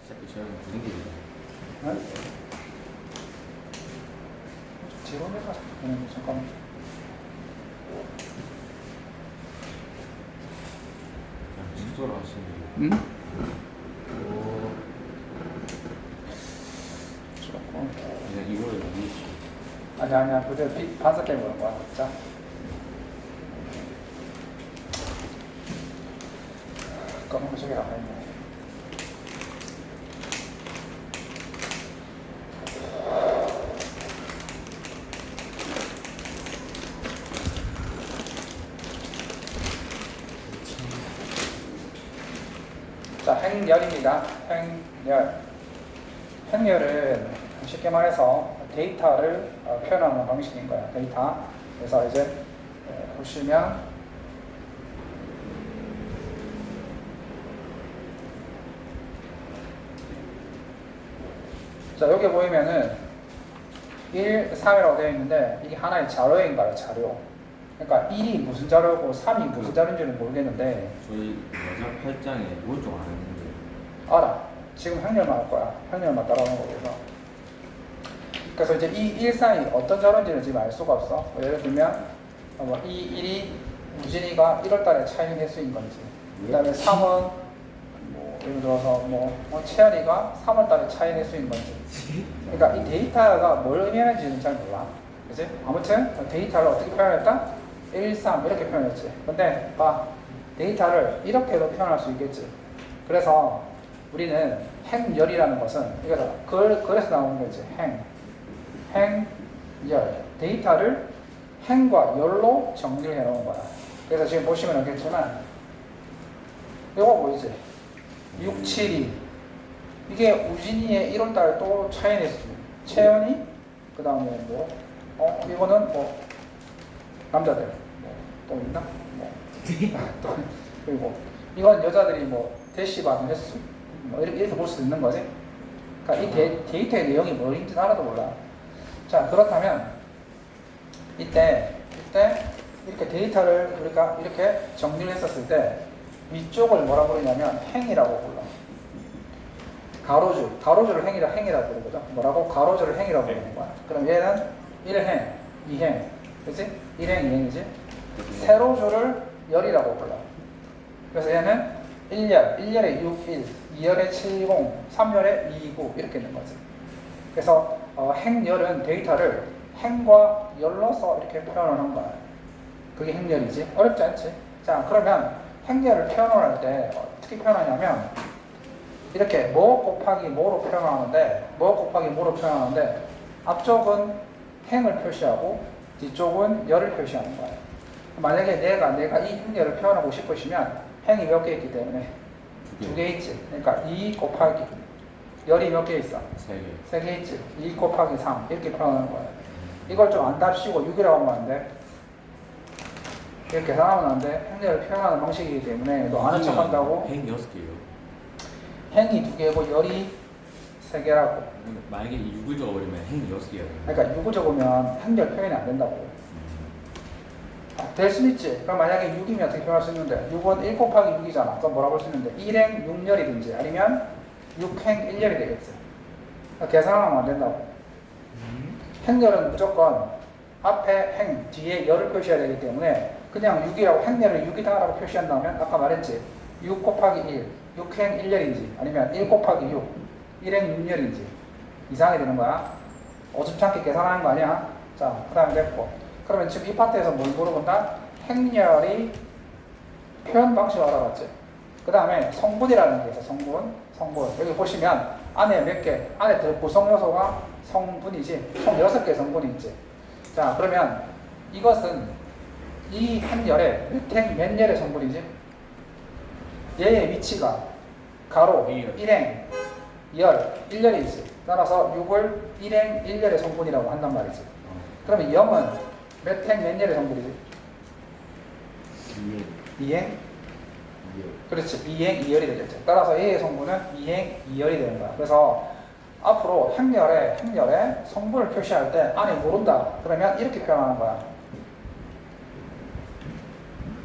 저는 무슨 길이죠? 네? 제로 내가 잠깐만. 직소로 하시는 응? 거. 조금. 그냥 이거를 이해시. 아니야. 그대 반사 때문에 그런 거야. 자. 검은 거 저기 나가 있네. 자, 행렬입니다. 행렬. 행렬은 쉽게 말해서 데이터를 표현하는 방식인 거야. 데이터. 그래서 이제 보시면 자, 여기 보이면은 1, 3이라고 되어 있는데 이게 하나의 자료인 거야, 자료. 그러니까 1이 무슨 자료고 3이 무슨 자료인지는 모르겠는데 저희 여자 8장에 오른쪽 안 했는데. 알아. 지금 행렬만 할 거야. 행렬만 따라오는 거고요. 그래서 이제 이 1, 4이 어떤 자료인지는 지금 알 수가 없어. 예를 들면 이 1이 우진이가 1월 달에 차인 횟수인 건지, 그 다음에 3은 예를 들어서 채연이가 3월 달에 차인 횟수인 건지. 그러니까 이 데이터가 뭘 의미하는지는 잘 몰라. 그치? 아무튼 데이터를 어떻게 표현했다? 1, 3 이렇게 표현했지. 근데 봐, 데이터를 이렇게도 표현할 수 있겠지. 그래서 우리는 행열이라는 것은 이거다. 그래서 나오는 거지. 행열. 데이터를 행과 열로 정리를 해 놓은 거야. 그래서 지금 보시면 알겠지만 이거 보이지? 6, 7이 이게 우진이의 1월달 또 차이 냈어. 채연이 그 다음에 이거는 남자들 또 있나? 또 그리고 이건 여자들이 대시 받은 횟수 이렇게 볼 수 있는 거지. 그러니까 이 데이터의 내용이 뭐인지 하나도 몰라. 자, 그렇다면 이때 이렇게 데이터를 우리가 이렇게 정리를 했었을 때 위쪽을 뭐라 부르냐면 행이라고 불러. 가로줄을 행이라고 부르거든. 뭐라고? 가로줄을 행이라고 부르는 거야. 그럼 얘는 1행, 2행, 그치? 1행, 2행이지? 세로줄을 열이라고 불러. 그래서 얘는 1열에 6, 1, 2열에 7, 0, 3열에 2, 9 이렇게 있는 거지. 그래서 행열은 데이터를 행과 열로서 이렇게 표현하는 거야. 그게 행열이지. 어렵지 않지? 자, 그러면 행열을 표현할 때 어떻게 표현하냐면 이렇게 뭐 곱하기 뭐로 표현하는데 앞쪽은 행을 표시하고 뒤쪽은 열을 표시하는 거예요. 만약에 내가 이 행열을 표현하고 싶으시면 행이 몇 개 있기 때문에 2개 있지. 그러니까 2 곱하기 열이 몇 개 있어? 3개 있지. 2 곱하기 3 이렇게 표현하는 거예요. 이걸 좀 안답시고 6이라고 하면 안 돼. 이렇게 계산하면 안 돼. 행렬을 표현하는 방식이기 때문에 너 아는 척 한다고. 행 6개요. 행이 2개고 열이 3개라고. 만약에 6을 적어버리면 행 6개야. 그러니까 6을 적으면 행렬 표현이 안 된다고. 될 수 있지. 그럼 만약에 6이면 어떻게 표현할 수 있는데 6은 1 곱하기 6이잖아. 그럼 뭐라고 할 수 있는데 1행 6열이든지 아니면 6행 1열이 되겠지. 그러니까 계산하면 안 된다고. 행렬은 무조건 앞에 행, 뒤에 열을 표시해야 되기 때문에 그냥 6이라고 행렬을 6이다라고 표시한다면 아까 말했지. 6 곱하기 1, 6행 1열인지 아니면 1 곱하기 6, 1행 6열인지 이상하게 되는 거야. 어줍지 않게 계산하는 거 아니야. 자, 그 다음에 됐고. 그러면 지금 이 파트에서 뭘 물어본다? 행렬이 표현 방식을 알아봤지. 그 다음에 성분이라는 게 있어. 성분. 여기 보시면 안에 몇 개, 안에 구성 요소가 성분이지. 총 6개의 성분이 있지. 자, 그러면 이것은 이 행렬의 몇 열의 성분이지? 얘의 위치가 가로 1행, 열, 1열이 있지. 따라서 6을 1행, 1열의 성분이라고 한단 말이지. 그러면 0은 몇 열의 성분이지? 2행? 그렇지. 2행, 2열이 되겠지. 따라서 A의 성분은 2행, 2열이 되는 거야. 그래서 앞으로 행렬에 성분을 표시할 때 안에 모른다. 그러면 이렇게 표현하는 거야.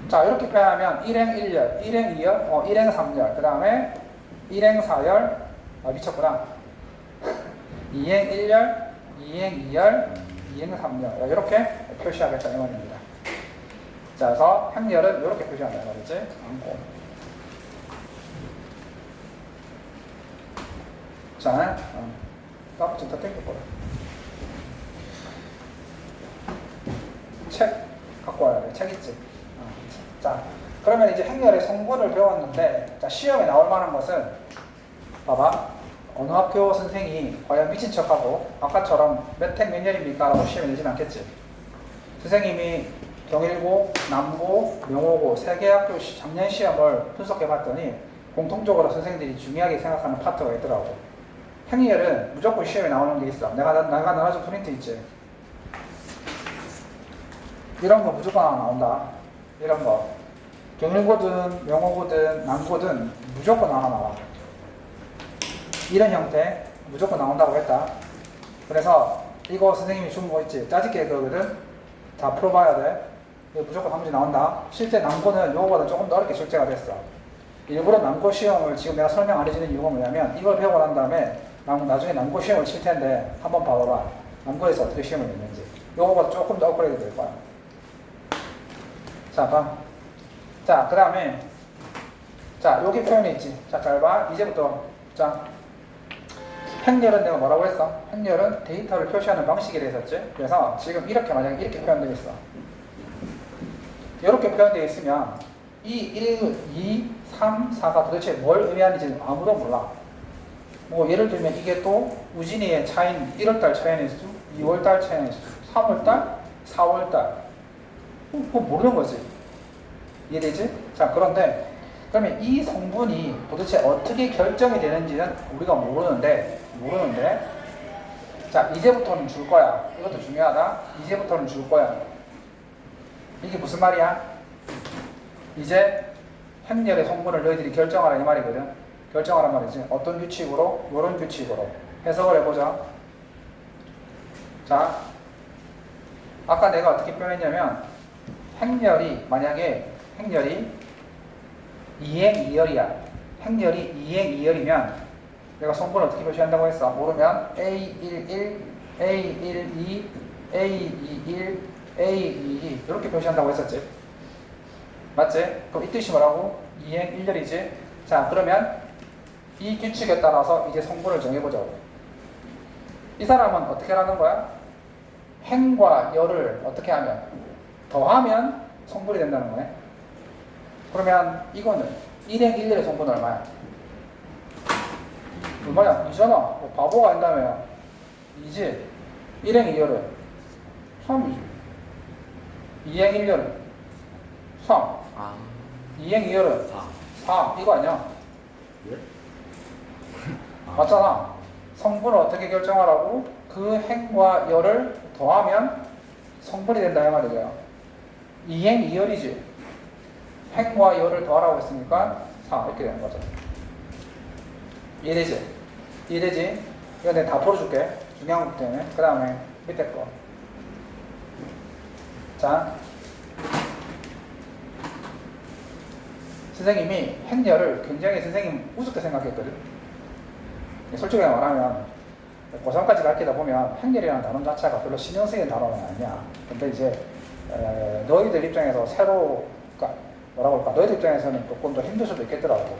자, 이렇게 표현하면 1행 1열, 1행 2열, 1행 3열, 그 다음에 1행 4열, 아 미쳤구나. 2행 1열, 2행 2열, 2행 3열 이렇게 표시하겠다 이 말입니다. 자, 그래서 행렬은 이렇게 표시한다 이 말이지. 안고. 자, 나도 진짜 땡겨버려. 책 갖고 와야 돼. 책 있지. 자, 그러면 이제 행렬의 성분을 배웠는데, 자, 시험에 나올 만한 것은, 봐봐. 어느 학교 선생이 과연 미친 척하고, 아까처럼 몇 행 몇 년입니까? 라고 시험에 내진 않겠지. 선생님이 경일고, 남고, 명호고, 세 개 학교 작년 시험을 분석해 봤더니, 공통적으로 선생님들이 중요하게 생각하는 파트가 있더라고. 행렬은 무조건 시험에 나오는 게 있어. 내가 나눠준 프린트 있지. 이런 거 무조건 하나 나온다. 이런 거. 경일고든, 명호고든, 남고든 무조건 하나 나와. 이런 형태 무조건 나온다고 했다. 그래서 이거 선생님이 준 거 있지. 짜집기 그거거든. 다 풀어봐야 돼. 이거 무조건 한 문제 나온다. 실제 남고는 이거보다 조금 더 어렵게 출제가 됐어. 일부러 남고 시험을 지금 내가 설명 안 해주는 이유가 뭐냐면 이걸 배우고 난 다음에 나중에 남고 시험을 칠 텐데 한번 봐봐봐. 남고에서 어떻게 시험을 냈는지. 이거보다 조금 더 업그레이드 될 거야. 자, 봐. 자, 그 다음에 자, 여기 표현이 있지. 자, 잘 봐. 이제부터 자, 행렬은 내가 뭐라고 했어? 행렬은 데이터를 표시하는 방식이라 했었지. 그래서 지금 이렇게 만약에 이렇게 표현되어 있어. 이렇게 표현되어 있으면 이 1, 2, 3, 4가 도대체 뭘 의미하는지 아무도 몰라. 뭐 예를 들면 이게 또 우진이의 차인 1월달 차이일 수, 2월달 차이일 수, 3월달, 4월달 그거 모르는 거지. 이해되지? 자, 그런데 그러면 이 성분이 도대체 어떻게 결정이 되는지는 우리가 모르는데 자, 이제부터는 줄 거야. 이것도 중요하다. 이제부터는 줄 거야. 이게 무슨 말이야? 이제 행렬의 성분을 너희들이 결정하라 이 말이거든. 결정하란 말이지. 어떤 규칙으로? 이런 규칙으로 해석을 해보자. 자, 아까 내가 어떻게 표현했냐면 행렬이 만약에 행렬이 2행 2열이야. 행렬이 2행 2열이면 내가 성분을 어떻게 표시한다고 했어? 모르면 A11, A12, A21, A22 이렇게 표시한다고 했었지. 맞지? 그럼 이 뜻이 뭐라고? 2행 1열이지. 자, 그러면 이 규칙에 따라서 이제 성분을 정해보자고. 이 사람은 어떻게 하는 거야? 행과 열을 어떻게 하면? 더하면 성분이 된다는 거네. 그러면 이거는 1행 1열의 성분은 얼마야? 얼마야? 2잖아. 뭐 바보가 아닌다며. 2지. 1행 2열은 3이지. 2행 1열은 3. 2행 2열은 4. 이거 아니야? 예? 맞잖아. 성분을 어떻게 결정하라고? 그 행과 열을 더하면 성분이 된다 이 말이죠. 2행 2열이지. 행과 열을 더하라고 했으니까 4 이렇게 되는 거죠. 이해되지? 이해되지? 이거 내가 다 풀어줄게. 중요한 거 때문에. 그 다음에 밑에 거. 자, 선생님이 행렬을 굉장히 선생님 우습게 생각했거든. 솔직히 말하면 고3까지 가르치다 보면 행렬이라는 단어 자체가 별로 신경 쓰이는 단어는 아니야. 근데 이제 너희들 입장에서 새로 뭐라고 할까? 너희들 입장에서는 조금 더 힘들 수도 있겠더라고.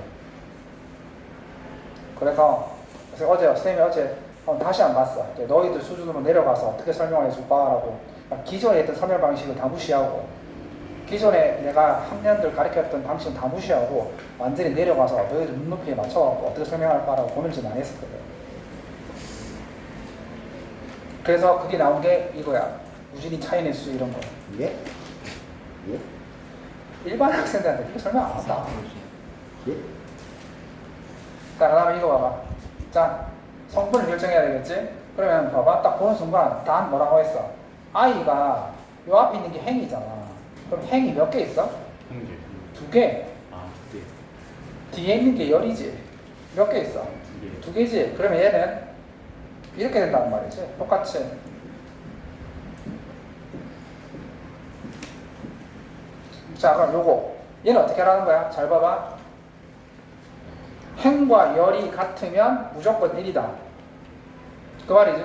그래서 어제 선생님이 어제 다시 안 봤어. 너희들 수준으로 내려가서 어떻게 설명을 해줄까라고 기존에 했던 설명 방식을 다 무시하고 기존에 내가 학년들 가르쳤던 방식은 다 무시하고 완전히 내려가서 너희들 눈높이에 맞춰갖고 어떻게 설명할까라고 고민을 좀 많이 했었거든. 그래서 그게 나온 게 이거야. 우진이 차이낼 수 이런 거. 예? 예? 일반 학생들한테 그렇게 설명 안 한다. 예? 자, 그 다음에 이거 봐봐. 자, 성분을 결정해야 되겠지? 그러면 봐봐. 딱 보는 순간 단 뭐라고 했어? 아이가 요 앞에 있는 게 행이잖아. 그럼 행이 몇 개 있어? 형제. 2개. 네. 뒤에 있는 게 열이지. 몇 개 있어? 네. 2개지. 그러면 얘는 이렇게 된다는 말이지. 똑같이. 자, 그럼 요거. 얘는 어떻게 하라는 거야? 잘 봐봐. 행과 열이 같으면 무조건 1이다. 그 말이지.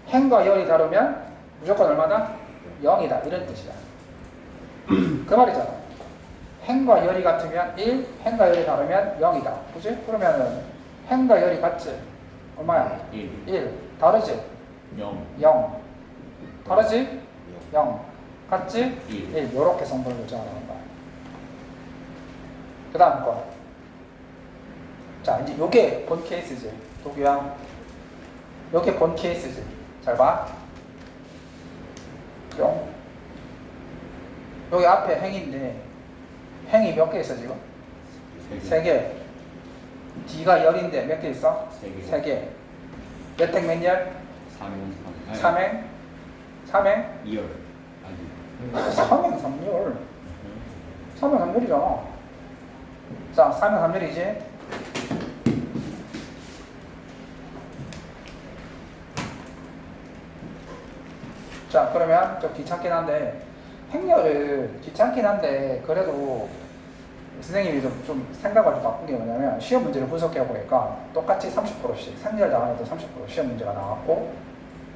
행과 열이 다르면 무조건 얼마다? 0이다. 이런 뜻이다. 그 말이잖아. 행과 열이 같으면 1, 행과 열이 다르면 0이다. 그지? 그러면은 행과 열이 같지? 얼마야? 1. 다르지? 0. 0. 다르지? 0. 같지? 1. 1. 요렇게 성분을 결정하는 거야. 그 다음 거. 자, 이제 요게 본 케이스지. 도규야. 요게 본 케이스지. 잘 봐. 뿅. 여기 앞에 행인데, 행이 몇 개 있어, 지금? 3개. D가 열인데 몇 개 있어? 3개. 3개. 몇 행 몇 열? 3행 3행? 3행? 2열. 아니. 3행 3열. 3행 3열이잖아. 자, 3행 3열이지? 자, 그러면 좀 귀찮긴 한데, 행렬은 귀찮긴 한데, 그래도 선생님이 좀 생각을 좀 바꾼 게 뭐냐면, 시험 문제를 분석해 보니까 똑같이 30%씩, 생렬 나가도 30% 시험 문제가 나왔고,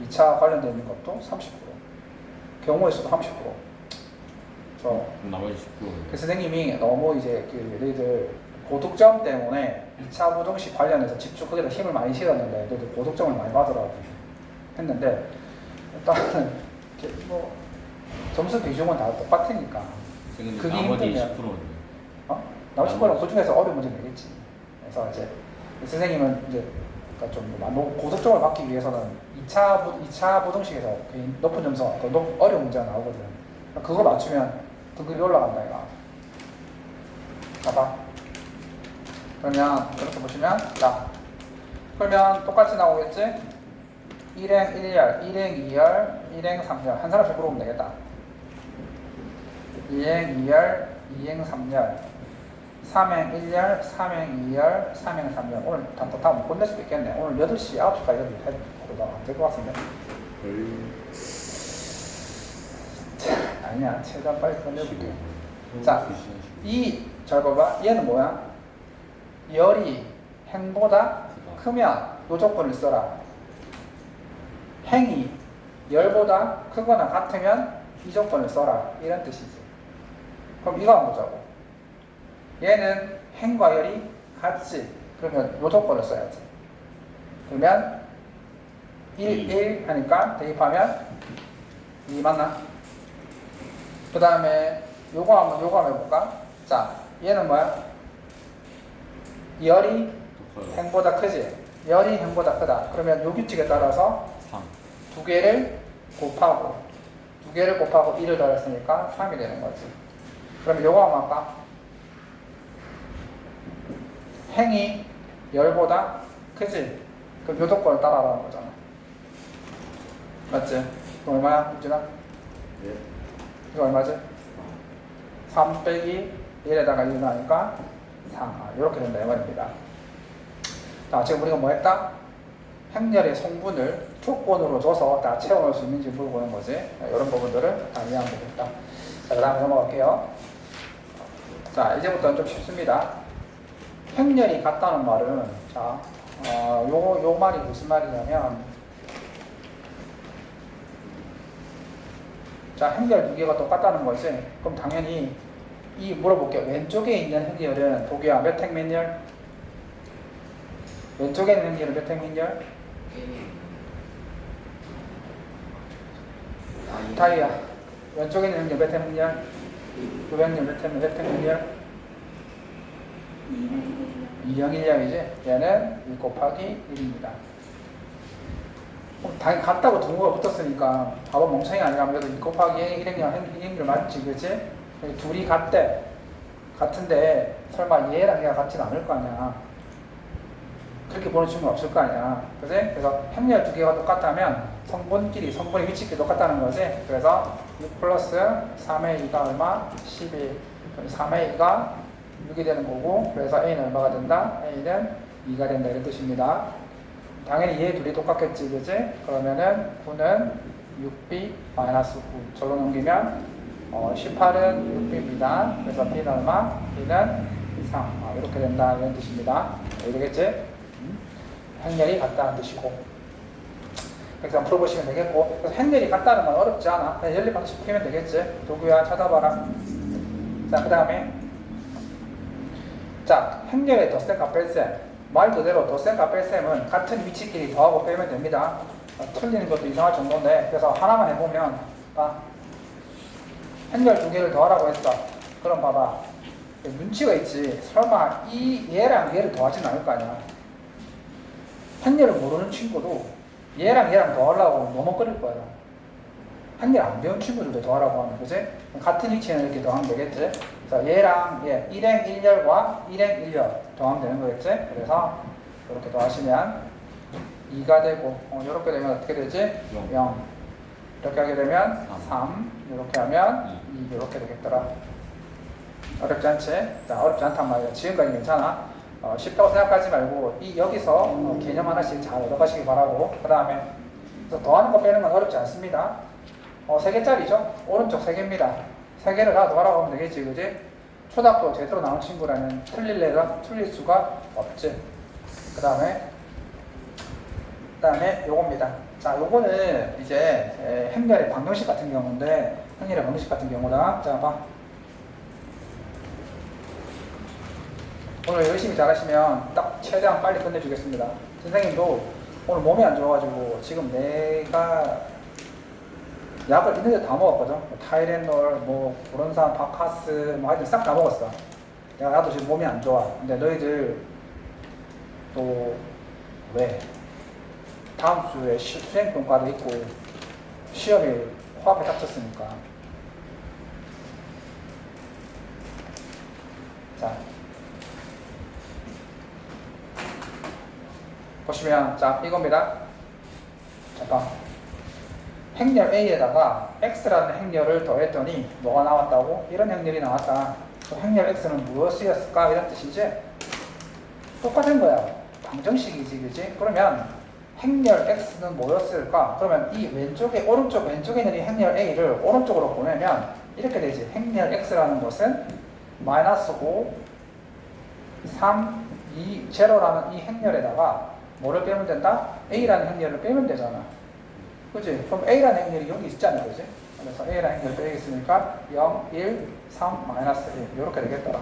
2차 관련되어 있는 것도 30%, 경우의 수도 30%. 그래서 나머지 19. 그 선생님이 너무 이제 그 너희들 고득점 때문에 2차 부등식 관련해서 집중 거기다 힘을 많이 실었는데 너희들 고득점을 많이 받으라고 했는데 일단은 뭐 점수 비중은 다 똑같으니까 근데 그게 나머지 힘들면 10%는 나머지 10%는 그 중에서 어려운 문제 내겠지. 그래서 이제 선생님은 이제 그러니까 좀 고득점을 받기 위해서는 2차 부등식에서 높은 점수, 더 어려운 문제가 나오거든. 그거 맞추면 등급이 올라간다 이거. 봐봐. 그러면 이렇게 보시면 자, 그러면 똑같이 나오겠지? 1행 1열, 1행 2열, 1행 3열 한 사람씩 물어보면 되겠다. 2행 2열, 2행 3열, 3행 1열, 3행 2열, 3행 3열. 오늘 다 못 끝낼 수도 있겠네. 오늘 8시, 9시까지 해도 될 것 같습니다. 아니야, 최대한 빨리 끝내볼게. 자, 잘 봐봐. 얘는 뭐야? 열이 행보다 크면 요 조건을 써라. 행이 열보다 크거나 같으면 이 조건을 써라. 이런 뜻이지. 그럼 이거 한번 보자고. 얘는 행과 열이 같지. 그러면 요 조건을 써야지. 그러면 1 하니까 대입하면 2 맞나? 그 다음에 요거 한번 해볼까? 자, 얘는 뭐야? 열이 행보다 크지? 열이 행보다 크다. 그러면 요 규칙에 따라서 3. 두 개를 곱하고 1을 더했으니까 3이 되는 거지. 그러면 요거 한번 할까? 행이 열보다 크지? 그럼 요 조건을 따라하라는 거잖아. 맞지? 그럼 얼마야? 유진아? 네. 이거 얼마지? 3 빼기 1에다가 1 나니까 4. 이렇게 된다 이 말입니다. 자, 지금 우리가 뭐 했다? 행렬의 성분을 조건으로 줘서 다 채워넣을 수 있는지 물어보는 거지. 이런 부분들을 다 이해하면 되겠다. 자, 그 다음에 넘어갈게요. 자, 이제부터는 좀 쉽습니다. 행렬이 같다는 말은, 자, 요 말이 무슨 말이냐면, 자, 행렬 두 개가 똑같다는 거지. 그럼 당연히 물어볼게요. 왼쪽에 있는 행렬은 도규야 몇 행 몇 열? 왼쪽에 있는 행렬은 몇 행 몇 열? 다이야. 왼쪽에 있는 행렬 몇 행 몇 열? 900열 몇 행 몇 열? 2형 1량이지? 얘는 1 곱하기 1입니다. 당연히 같다고 동구가 붙었으니까 바보 멍청이 아니라 그래도 2 곱하기 1행렬 맞지, 그치? 둘이 같대. 같은데 설마 얘랑 얘가 같지는 않을 거 아니야. 그렇게 보는 질문 없을 거 아니야. 그치? 그래서 행렬 두 개가 똑같다면 성분의 위치끼리 똑같다는 거지. 그래서 6 플러스 3의 2가 얼마? 11. 3의 2가 6이 되는 거고, 그래서 A는 얼마가 된다? A는 2가 된다 이런 뜻입니다. 당연히 얘 둘이 똑같겠지, 그지? 그러면은 9는 6B 마이너스 9 절로 넘기면 18은 6B입니다. 그래서 B는 얼마? B는 3. 이렇게 된다 이런 뜻입니다. 되겠지? 행렬이 같다는 뜻이고. 그래서 한번 풀어보시면 되겠고. 그래서 행렬이 같다는 건 어렵지 않아. 그냥 연립 방식 풀면 되겠지? 도구야 찾아봐라. 자, 그 다음에 자, 행렬의 덧셈과 뺄셈. 말 그대로 덧셈과 뺄셈은 같은 위치끼리 더하고 빼면 됩니다. 틀리는 것도 이상할 정도인데, 그래서 하나만 해보면 행렬 두 개를 더하라고 했어. 그럼 봐봐, 눈치가 있지. 설마 얘랑 얘를 더하진 않을 거 아니야. 행렬을 모르는 친구도 얘랑 더하려고 머뭇거릴 거야. 행렬 안 배운 친구들도 더하라고 하면, 그지? 같은 위치는 이렇게 더하면 되겠지? 그래서 얘랑 얘, 1행 1열과 1행 1열 더하면 되는 거겠지? 그래서 이렇게 더하시면 2가 되고, 이렇게 되면 어떻게 되지? 0. 이렇게 하게 되면 3. 이렇게 하면 2. 이렇게 되겠더라. 어렵지 않지? 자, 어렵지 않단 말이야. 지금까지 괜찮아. 쉽다고 생각하지 말고 여기서 개념 하나씩 잘 얻어가시기 바라고. 그 다음에 더하는 거 빼는 건 어렵지 않습니다. 3개짜리죠? 오른쪽 3개입니다. 3개를 다 더하라고 하면 되겠지, 그지? 초등학교 제대로 나온 친구라면 틀릴 수가 없지. 그 다음에 요겁니다. 자, 요거는 이제 행렬의 방정식 같은 경우인데, 행렬의 방정식 같은 경우다. 자, 봐. 오늘 열심히 잘하시면 딱 최대한 빨리 끝내주겠습니다. 선생님도 오늘 몸이 안 좋아가지고 지금 내가 약을 있는데 다 먹었거든. 타이레놀, 구론산, 바카스, 하여튼 싹 다 먹었어. 나도 지금 몸이 안 좋아. 근데 너희들 또 왜? 다음 주에 수행평가도 있고 시험이 코앞에 닥쳤으니까. 자, 보시면 자, 이겁니다. 잠깐. 행렬 A에다가 X라는 행렬을 더했더니 뭐가 나왔다고? 이런 행렬이 나왔다. 그 행렬 X는 무엇이었을까? 이런 뜻이지? 똑같은 거야. 방정식이지, 그지? 그러면 행렬 X는 뭐였을까? 그러면 이 오른쪽 왼쪽에 있는 이 행렬 A를 오른쪽으로 보내면 이렇게 되지. 행렬 X라는 것은 마이너스 5, 3, 2, 0라는 이 행렬에다가 뭐를 빼면 된다? A라는 행렬을 빼면 되잖아. 그치? 그럼 A라는 행렬이 여기 있잖아, 그지? 그래서 A라는 행렬을 빼겠으니까 0, 1, 3, 마이너스 1 이렇게 되겠더라.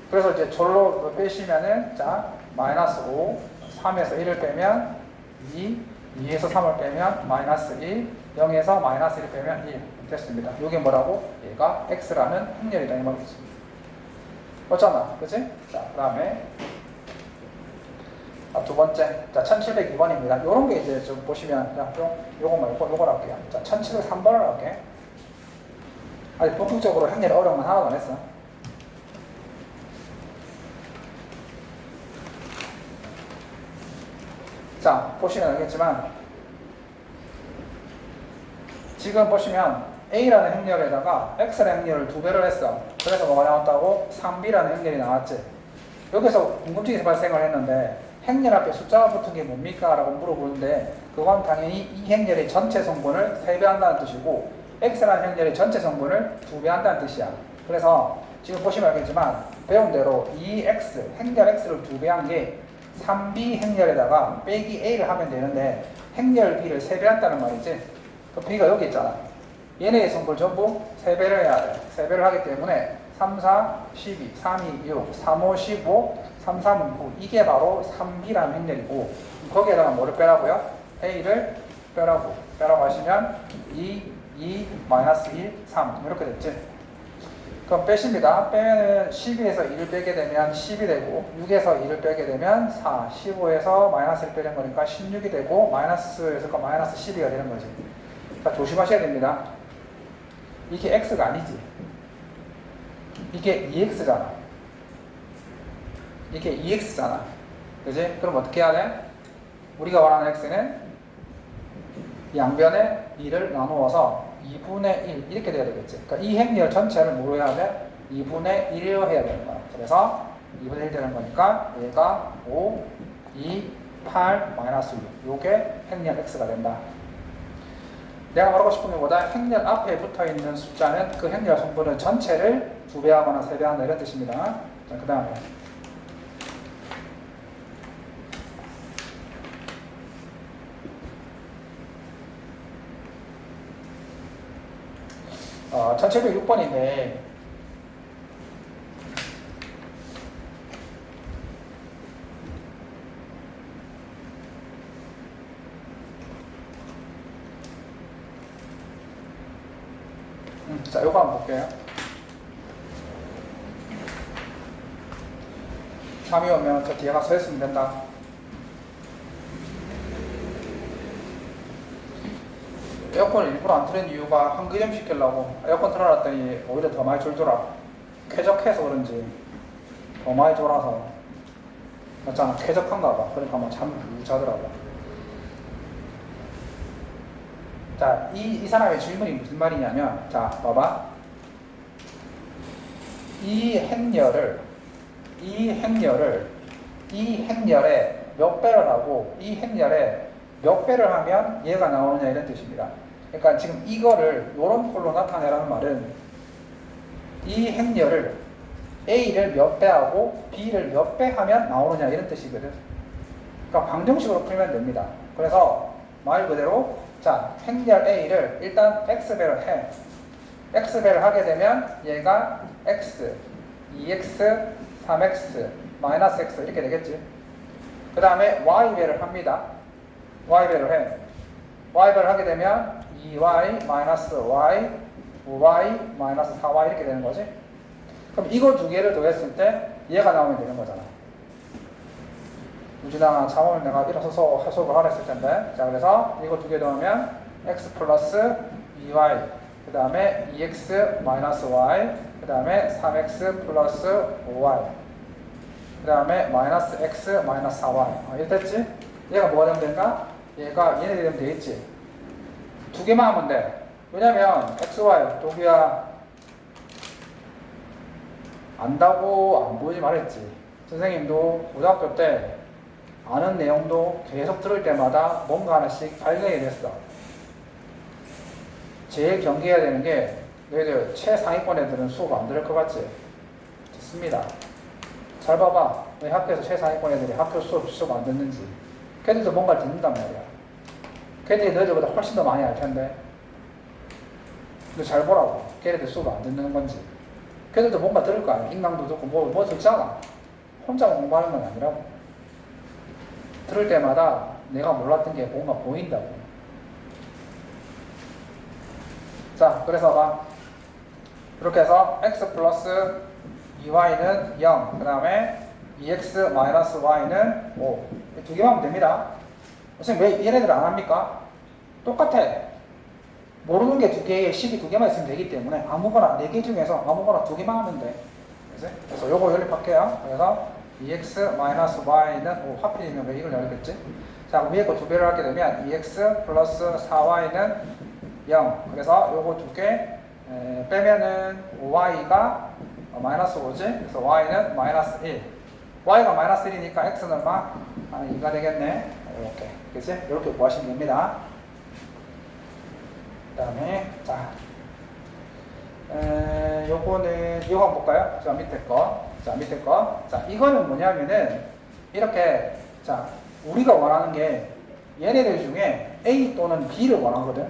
그래서 이제 절로 빼시면은 자, 마이너스 5, 3에서 1을 빼면 2, 2에서 3을 빼면 마이너스 1, 0에서 마이너스 1을 빼면 1 됐습니다. 이게 뭐라고? 얘가 X라는 행렬이다 이 말이지. 어쩌나, 그치? 자, 그 다음에 두 번째, 자, 1702번입니다. 요런 게 이제 좀 보시면, 자, 요거 말고 요걸 할게요. 자, 1703번을 할게. 아직 본격적으로 행렬 어려운 건 하나도 안 했어. 자, 보시면 알겠지만, 지금 보시면 A라는 행렬에다가 X라는 행렬을 2배를 했어. 그래서 뭐가 나왔다고? 3B라는 행렬이 나왔지. 여기서 궁금증이 발생을 했는데, 행렬 앞에 숫자가 붙은 게 뭡니까? 라고 물어보는데 그건 당연히 이 행렬의 전체 성분을 3배한다는 뜻이고 X라는 행렬의 전체 성분을 2배한다는 뜻이야. 그래서 지금 보시면 알겠지만 배운 대로 이 X, 행렬 X를 2배한 게 3B 행렬에다가 빼기 A를 하면 되는데 행렬 B를 3배한다는 말이지. 그 B가 여기 있잖아. 얘네의 성분을 전부 3배를 해야 돼. 3배를 하기 때문에 3, 4, 12, 3, 2, 6, 3, 5, 15, 3, 3, 9 이게 바로 3B라는 행렬이고 거기에다가 뭐를 빼라고요? A를 빼라고 하시면 2, 마이너스 1, 3 이렇게 됐지? 그럼 빼십니다. 빼면 12에서 1을 빼게 되면 10이 되고 6에서 1을 빼게 되면 4, 15에서 마이너스 1 빼는 거니까 16이 되고 마이너스에서 마이너스 12가 되는 거지. 자, 조심하셔야 됩니다. 이게 X가 아니지. 이게 2X잖아. 이게 2X잖아. 그지? 그럼 어떻게 해야 돼? 우리가 원하는 X는 양변에 2를 나누어서 2분의 1 이렇게 돼야 되겠지. 그러니까 이 행렬 전체를 뭐로 해야 돼? 2분의 1로 해야 되는 거야. 그래서 2분의 1 되는 거니까 얘가 5, 2, 8, 마이너스 6 요게 행렬 X가 된다. 내가 말하고 싶은 것보다 행렬 앞에 붙어있는 숫자는 그 행렬 성분을 전체를 2배하거나 3배한다 이런 뜻입니다. 자, 그 다음에 어, 1706번인데 자, 요거 한번 볼게요. 3이 오면 저 뒤에 가서 서 있으면 된다. 에어컨을 일부러 안 틀은 이유가 환기 좀 시키려고 에어컨 틀어놨더니 오히려 더 많이 졸더라. 쾌적해서 그런지 더 많이 졸아서 맞잖아. 쾌적한가 봐. 그러니까 뭐 잠 못 자더라고. 자, 이 사람의 질문이 무슨 말이냐면, 자, 봐봐. 이 행렬에 몇 배를 하고, 이 행렬에 몇 배를 하면 얘가 나오느냐 이런 뜻입니다. 그러니까 지금 이거를 요런 꼴로 나타내라는 말은 이 행렬을 A를 몇 배 하고 B를 몇 배 하면 나오느냐 이런 뜻이거든. 그러니까 방정식으로 풀면 됩니다. 그래서 말 그대로 자, 행렬 A를 일단 X배를 해. X배를 하게 되면 얘가 X, 2X, 3X, 마이너스 X 이렇게 되겠지. 그 다음에 Y배를 합니다. Y배를 해. Y배를 하게 되면 2Y 마이너스 Y, 5Y 마이너스 4Y 이렇게 되는 거지. 그럼 이거 두 개를 더했을 때 얘가 나오면 되는 거잖아. 유진아, 잠오면 내가 일어서서 해석을 하라 했을 텐데. 자, 그래서 이거 두 개 더하면 x 플러스 2y, 그 다음에 2x 마이너스 y, 그 다음에 3x 플러스 5y, 그 다음에 마이너스 x 마이너스 4y. 이렇게 됐지? 얘가 뭐가 되면 된가? 얘가 얘네들이 되면 되겠지? 두 개만 하면 돼. 왜냐면 x, y, 도구야 안다고 안 보이지 말했지. 선생님도 고등학교 때 아는 내용도 계속 들을 때마다 뭔가 하나씩 발견이 됐어. 제일 경계해야 되는 게 너희들 최상위권 애들은 수업 안 들을 것 같지? 좋습니다. 잘 봐봐. 너희 학교에서 최상위권 애들이 학교 수업 안 듣는지. 걔들도 뭔가를 듣는단 말이야. 걔들이 너희들보다 훨씬 더 많이 알 텐데. 너 잘 보라고. 걔네들 수업 안 듣는 건지. 걔들도 뭔가 들을 거 아니야. 인강도 듣고 뭐 듣잖아. 혼자만 공부하는 건 아니라고. 들을 때마다 내가 몰랐던 게 뭔가 보인다고. 자, 그래서 봐. 이렇게 해서 x 플러스 2y는 0, 그 다음에 2x 마이너스 y는 5. 두 개만 하면 됩니다. 선생님 왜 얘네들 안 합니까? 똑같아. 모르는 게 두 개에 식이 두 개만 있으면 되기 때문에 아무거나 네 개 중에서 아무거나 두 개만 하면 돼. 그래서 요거 연립할게요. 그래서 2x 마이너스 y는 하필이면 왜 이걸 열겠지? 자, 위에 거 두 배를 하게 되면 2x 플러스 4y는 0. 그래서 요거 두 개 빼면은 5y가 마이너스 5지? 그래서 y는 마이너스 1. y가 마이너스 1이니까 x는 얼마? 2가 되겠네. 이렇게. 그치? 이렇게 구하시면 됩니다. 그 다음에, 자. 요거는, 이거 한번 볼까요? 자, 밑에 거. 자, 밑에 거. 자, 이거는 뭐냐면은, 이렇게, 자, 우리가 원하는 게 얘네들 중에 A 또는 B를 원하거든.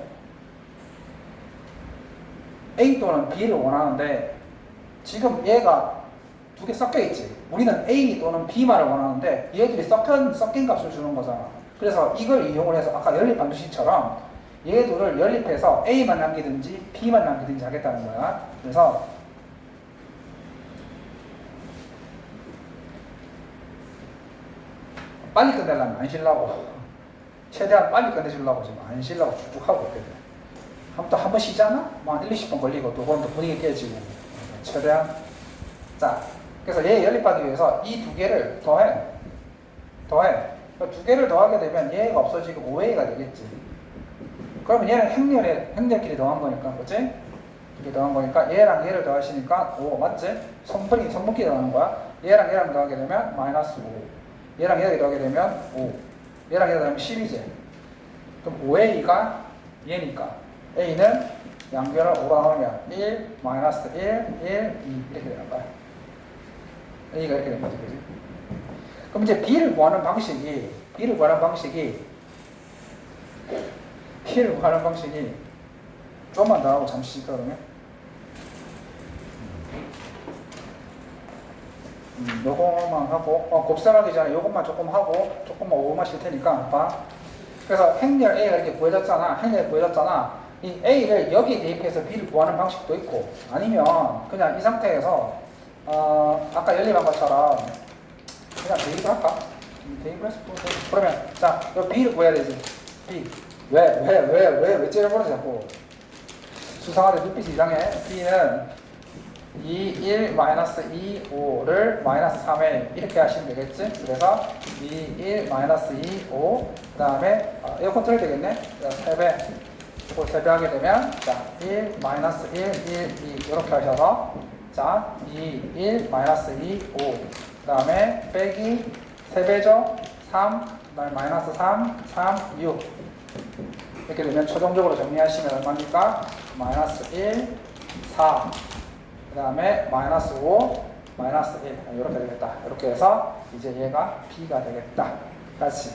A 또는 B를 원하는데, 지금 얘가 두 개 섞여 있지. 우리는 A 또는 B만을 원하는데, 얘들이 섞인 값을 주는 거잖아. 그래서 이걸 이용을 해서 아까 연립 방정식처럼 얘 둘을 연립해서 A만 남기든지 B만 남기든지 하겠다는 거야. 그래서 빨리 끝내려면 안 쉬려고. 최대한 빨리 끝내주려고 지금 안 쉬려고 쭉쭉 하고 있거든. 한 번 쉬잖아? 한 1, 20분 걸리고 또 그럼 또 분위기 깨지고. 최대한. 자, 그래서 얘 연립하기 위해서 이 두 개를 더해. 두 개를 더하게 되면 얘가 없어지고 5A가 되겠지. 그러면 얘는 행렬끼리 더한 거니까, 그치? 이렇게 더한 거니까 얘랑 얘를 더하시니까 5, 맞지? 성분끼리 더하는 거야. 얘랑 얘랑 더하게 되면 마이너스 5. 얘랑 얘를 더하게 되면 5. 얘랑 얘를 더하면 10이지. 그럼 5A가 얘니까 A는 양변을 5가 나오면 1, 마이너스 1, 1, 2 이렇게 되는 거야. A가 이렇게 된 거지, 그지? 그럼 이제 B를 구하는 방식이 좀만 더 하고 잠시 쉴까 그러면? 요거만 하고 곱셈하기 전에 요것만 조금 하고 조금만 5분만 쉴 테니까 봐. 그래서 행렬 A가 이렇게 구해졌잖아. 이 A를 여기 대입해서 B를 구하는 방식도 있고 아니면 그냥 이 상태에서 아까 연립한 것처럼 그냥 대입을 할까? 대입을 해서 그러면 자, 요 B를 구해야 되지. B. 왜 째려버려 자꾸. 수상하게 눈빛이 이상해. B는 2, 1, 마이너스 2, 5를 마이너스 3에 이렇게 하시면 되겠지? 그래서 2, 1, 마이너스 2, 5. 그 다음에 에어컨 틀어야 되겠네? 3배. 이걸 3배 하게 되면 자, 1, 마이너스 1, 1, 2 이렇게 하셔서 자, 2, 1, 마이너스 2, 5. 그 다음에 빼기 3배죠? 3, 그 다음에 마이너스 3, 3, 6. 이렇게 되면 최종적으로 정리하시면 얼마입니까? 마이너스 1, 4. 그 다음에 마이너스 5, 마이너스 1. 이렇게 되겠다. 이렇게 해서 이제 얘가 B가 되겠다. 다시.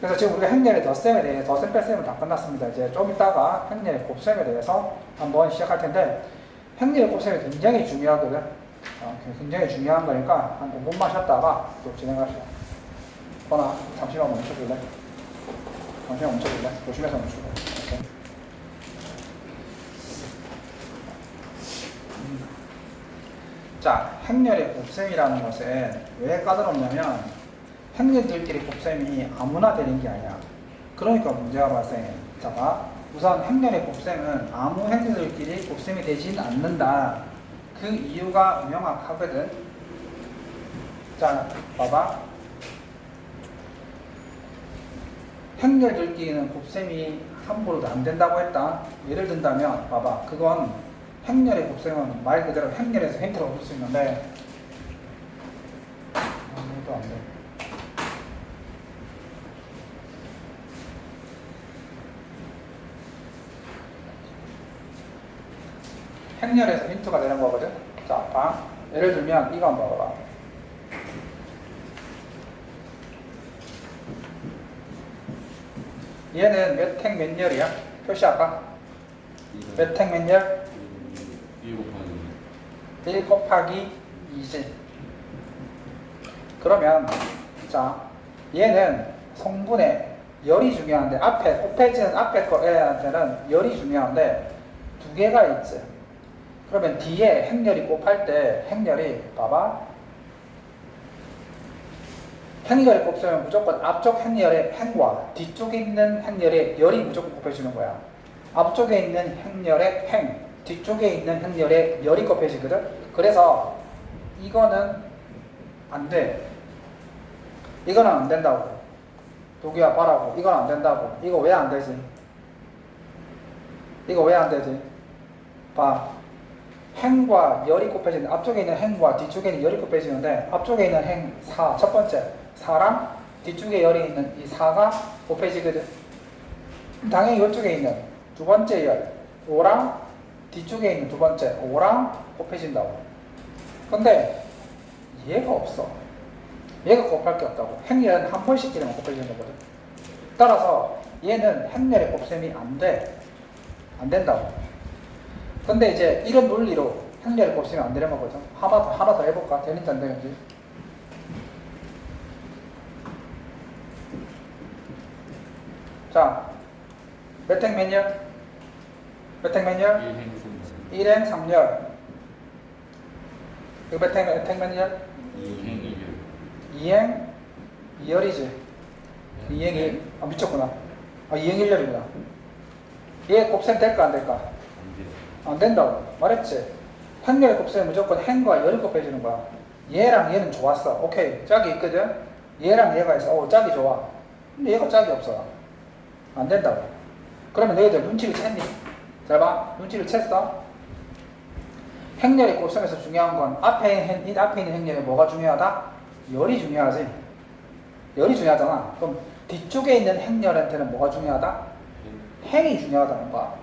그래서 지금 우리가 행렬의 덧셈에 대해 덧셈 뺄셈은 다 끝났습니다. 이제 좀 이따가 행렬의 곱셈에 대해서 한번 시작할 텐데 행렬의 곱셈이 굉장히 중요하거든. 굉장히 중요한 거니까 한 5분만 쉬었다가 또 진행합시다. 거나 잠시만 멈춰줄래? 조심해서 멈추고. 오케이. 자, 행렬의 곱셈이라는 것은 왜 까다롭냐면 행렬들끼리 곱셈이 아무나 되는 게 아니야. 그러니까 문제가 발생해. 자, 봐. 우선 행렬의 곱셈은 아무 행렬들끼리 곱셈이 되진 않는다. 그 이유가 명확하거든. 자, 봐봐. 행렬들끼리는 곱셈이 함부로도 안 된다고 했다. 예를 든다면, 봐봐. 그건 행렬의 곱셈은 말 그대로 행렬에서 힌트를 얻을 수 있는데, 이것도 안 돼. 행렬에서 힌트가 되는 거거든. 자, 봐. 예를 들면 이거 한번 봐봐. 얘는 몇 행 몇 열이야? 표시할까? 몇 행 몇 열? 1 곱하기 2지. 그러면 자, 얘는 성분의 열이 중요한데 앞에 곱해지는 앞에 거한테는 열이 중요한데 두 개가 있지. 그러면 뒤에 행렬이 곱할 때 행렬이 봐봐. 행렬의 곱셈은 무조건 앞쪽 행렬의 행과 뒤쪽에 있는 행렬의 열이 무조건 곱해지는 거야. 앞쪽에 있는 행렬의 행, 뒤쪽에 있는 행렬의 열이 곱해지거든. 그래서 이거는 안 돼. 이거는 안 된다고. 도기와 봐라고. 이건 안 된다고. 이거 왜 안 되지? 이거 왜 안 되지? 봐. 행과 열이 곱해지는데 앞쪽에 있는 행과 뒤쪽에 있는 열이 곱해지는데 앞쪽에 있는 행 4, 첫 번째 4랑 뒤쪽에 열이 있는 이 4가 곱해지거든. 당연히 이쪽에 있는 두 번째 열 5랑 뒤쪽에 있는 두 번째 5랑 곱해진다고. 근데 얘가 없어. 얘가 곱할 게 없다고. 행렬은 한 번씩끼리만 곱해지는 거거든. 따라서 얘는 행렬의 곱셈이 안 돼. 안 된다고. 근데 이제 이런 논리로 행렬의 곱셈이 안 되는 거거든. 하나 더 해볼까? 되는지 안 되는지. 자, 몇 행 몇 열? 몇 행 몇 열? 1행 3열. 이거 몇 행 몇 열? 2행 2열이지. 2행이 미쳤구나. 2행 1열이구나. 얘 곱셈 될까 안 될까? 안 된다고 말했지. 행렬의 곱셈은 무조건 행과 열이 곱해지는 거야. 얘랑 얘는 좋았어. 오케이. 짝이 있거든. 얘랑 얘가 있어. 짝이 좋아. 근데 얘가 짝이 없어. 안 된다고. 그러면 너희들 눈치를 챘니? 잘 봐. 눈치를 챘어. 행렬의 곱셈에서 중요한 건 앞에 있는 행렬에 뭐가 중요하다? 열이 중요하지. 열이 중요하잖아. 그럼 뒤쪽에 있는 행렬한테는 뭐가 중요하다? 행이 중요하다는 거야.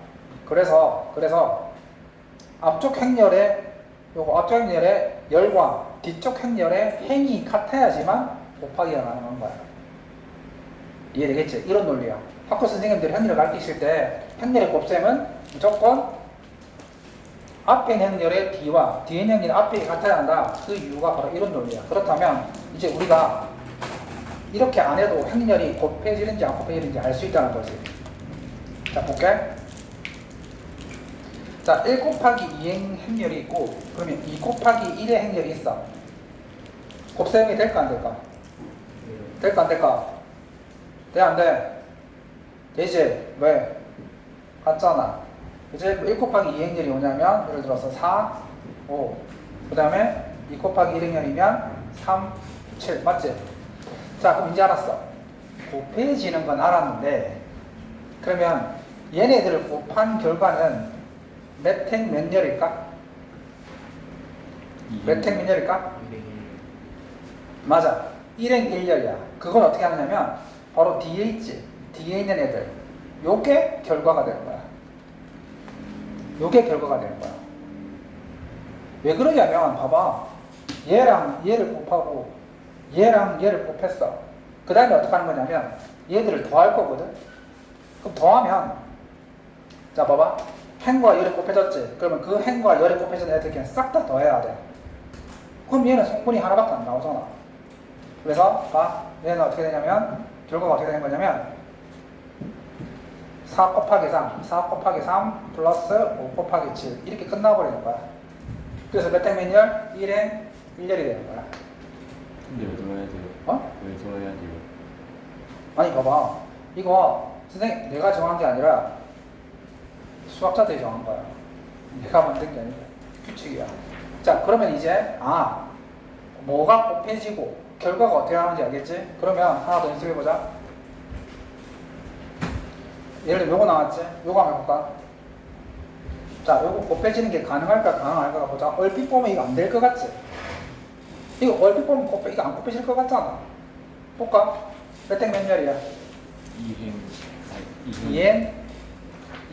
그래서 앞쪽 행렬의 열과 뒤쪽 행렬에 행이 같아야지만 곱하기가 가능한 거야. 이해되겠지? 이런 논리야. 학교 선생님들이 행렬을 가르치실 때 행렬의 곱셈은 무조건 앞에 있는 행렬의 뒤와 뒤에 있는 행렬의 앞이 같아야 한다. 그 이유가 바로 이런 논리야. 그렇다면 이제 우리가 이렇게 안 해도 행렬이 곱해지는지 안 곱해지는지 알 수 있다는 거지. 자, 볼게. 자, 1 곱하기 2의 행렬이 있고, 그러면 2 곱하기 1의 행렬이 있어. 곱셈이 될까 안 될까? 될까 안 될까? 돼 안 돼? 되지? 왜? 같잖아. 이제 1 곱하기 2의 행렬이 뭐냐면, 예를 들어서 4, 5. 그 다음에 2 곱하기 1의 행렬이면 3, 7. 맞지? 자, 그럼 이제 알았어. 곱해지는 건 알았는데, 그러면 얘네들을 곱한 결과는 몇 행 몇 열일까? 몇 행 몇 열일까? 맞아. 1행 1열이야. 그건 어떻게 하느냐면 바로 뒤에 있지. 뒤에 있는 애들. 요게 결과가 되는 거야. 요게 결과가 되는 거야. 왜 그러냐면 봐봐. 얘랑 얘를 곱하고 얘랑 얘를 곱했어. 그 다음에 어떻게 하는 거냐면 얘들을 더할 거거든. 그럼 더하면 자 봐봐. 행과 열이 곱해졌지. 그러면 그 행과 열이 곱해진 애들 그냥 싹 다 더해야 돼. 그럼 얘는 성분이 하나밖에 안 나오잖아. 그래서 봐. 얘는 어떻게 되냐면 결과가 어떻게 되는 거냐면 4 곱하기 3, 4 곱하기 3 플러스 5 곱하기 7 이렇게 끝나버리는 거야. 그래서 몇 행 몇 열? 1행 1열이 되는 거야. 근데 왜 더해야 돼요? 어? 왜 더해야 돼요? 아니 봐봐. 이거 선생님 내가 정한 게 아니라 수학자들이 정한 거야. 내가 만든 게 아니라 규칙이야. 자, 그러면 이제 뭐가 곱해지고 결과가 어떻게 하는지 알겠지? 그러면 하나 더 연습해보자. 예를 들어 요거 나왔지? 요거 한번 해볼까? 자, 요거 곱해지는 게 가능할까 가능할까 보자. 얼핏 보면 이거 안 될 것 같지? 이거 얼핏 보면 이거 안 곱해질 것 같잖아. 볼까? 몇 행 몇 열이야? 2행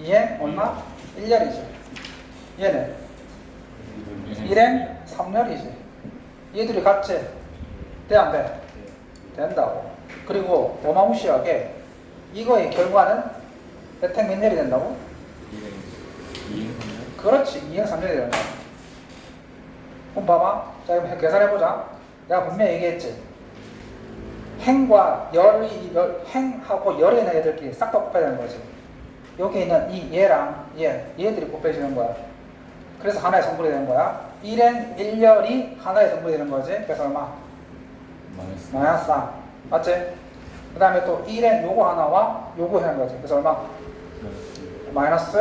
2행 얼마? 1열이지. 얘는 1행 3열이지. 얘들이 같지? 돼 안 돼? 된다고. 그리고 어마무시하게 이거의 결과는 몇 행 몇 열이 된다고? 2행 그렇지. 2행 3열이 된다. 그럼 봐봐. 자, 이거 계산해보자. 내가 분명히 얘기했지. 행과 행하고 열에 있는 애들끼리 싹 다 곱해야 되는 거지. 여기 있는 이 얘랑 얘들이 곱해지는 거야. 그래서 하나의 성분이 되는 거야. 1행 1열이 하나의 성분이 되는 거지. 그래서 얼마? 마이너스 3. 맞지? 그 다음에 또 1행 요거 하나와 요거 하는 거지. 그래서 얼마? 마이너스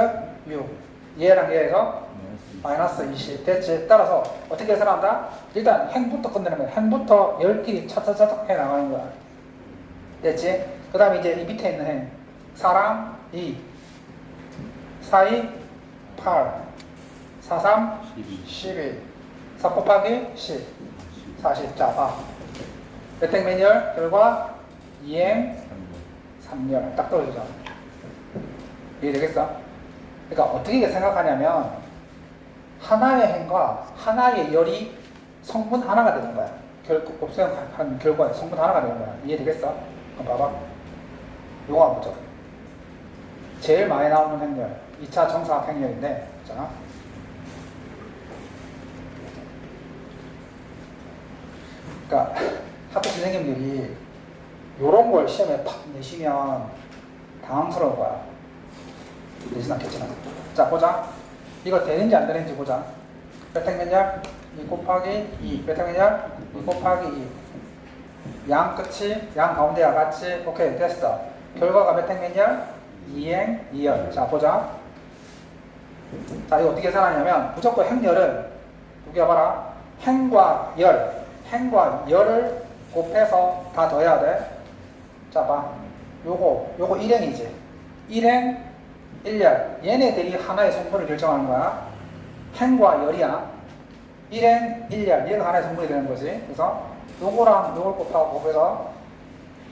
6. 얘랑 얘에서 마이너스 20. 됐지? 따라서 어떻게 계산한다? 일단 행부터 끝내는 거야. 행부터 열끼리 차차차차 해 나가는 거야. 됐지? 그 다음에 이제 이 밑에 있는 행. 4랑 2. 4, 2, 8. 4, 3, 12. 4 곱하기 10. 40. 자, 봐. 몇 행 몇 열? 결과 2행 3열. 딱 떨어지잖아. 이해되겠어? 그러니까 어떻게 생각하냐면 하나의 행과 하나의 열이 성분 하나가 되는 거야. 곱셈한 결과에 성분 하나가 되는 거야. 이해되겠어? 그럼 봐봐. 요거 한번 보자. 제일 많이 나오는 행렬 2차 정사각 행렬인데 자 그러니까 학교 선생님들이 요런 걸 시험에 팍 내시면 당황스러울 거야. 내진 않겠지만 자 보자. 이거 되는지 안 되는지 보자. 몇 행 몇 열? 2 곱하기 2. 몇 행 몇 열? 2 곱하기 2. 양 끝이 양 가운데와 같이. 오케이 됐어. 결과가 몇 행 몇 열? 2행 2열. 자 보자. 자 이거 어떻게 계산하냐면 무조건 행열은 여기 봐라. 행과 열을 곱해서 다 더해야 돼. 자 봐. 요거 1행이지. 1행 1열. 얘네들이 하나의 성분을 결정하는 거야. 행과 열이야. 1행 1열. 얘가 하나의 성분이 되는 거지. 그래서 요거랑 요걸 곱하고 그래서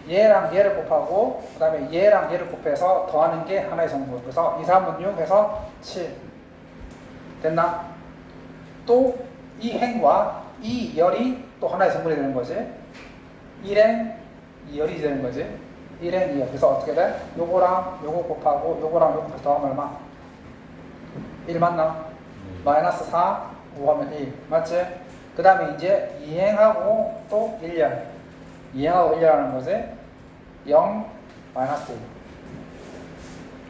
얘랑 얘를 곱하고 그 다음에 얘랑 얘를 곱해서 더하는 게 하나의 성분. 그래서 2, 3은 6 해서 7. 됐나? 또 이 행과 이 열이 또 하나의 성분이 되는 거지. 1엔 2열이 되는 거지. 1엔 2열. 그래서 어떻게 돼? 요거랑 요거 곱하고 요거랑 요거 더하면 얼마? 1 맞나? 마이너스 4, 5하면 1. 맞지? 그 다음에 이제 2행하고 또 1열. 2행하고 1열 하는 거지. 0, 마이너스 1.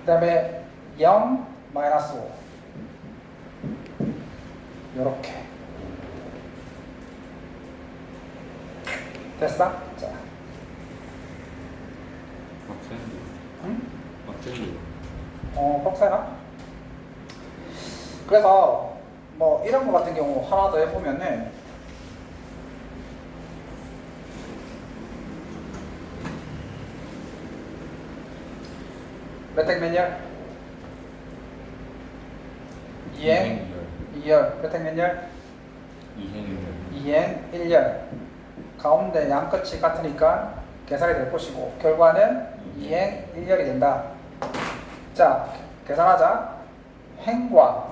그 다음에 0, 마이너스 5. 요렇게. 됐어? 자. 박사님. 응? 박사님. 뻑세나? 그래서 뭐 이런 거 같은 경우 하나 더 해보면은 몇 행 몇 열? 2행 2열. 몇 행 몇 열? 2행 1열. 가운데 양 끝이 같으니까 계산이 될 것이고 결과는 2행 1열이 된다. 자, 계산하자. 행과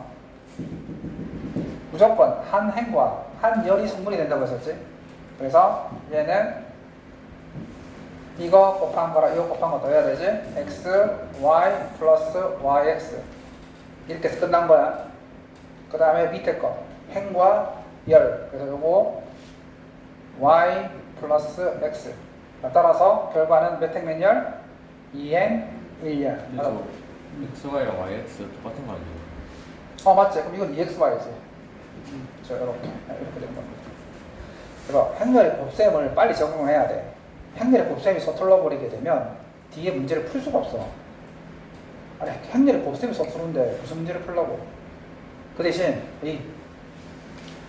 무조건 한 행과 한 열이 성분이 된다고 했었지. 그래서 얘는 이거 곱한 거랑 이거 곱한 거 더해야 되지. x, y 플러스 yx 이렇게 해서 끝난 거야. 그 다음에 밑에 거 행과 열. 그래서 요거 y 플러스 x. 따라서 결과는 몇 행 몇 열? 2행 1열. 그래서 XY랑 YX 똑같은 거 아니에요? 맞지. 그럼 이건 EXY지. 저 이렇게 된 겁니다. 그래서 행렬의 곱셈을 빨리 적용해야 돼. 행렬의 곱셈이 서툴러 버리게 되면 뒤에 문제를 풀 수가 없어. 아니 행렬의 곱셈이 서투른데 무슨 문제를 풀려고? 그 대신 이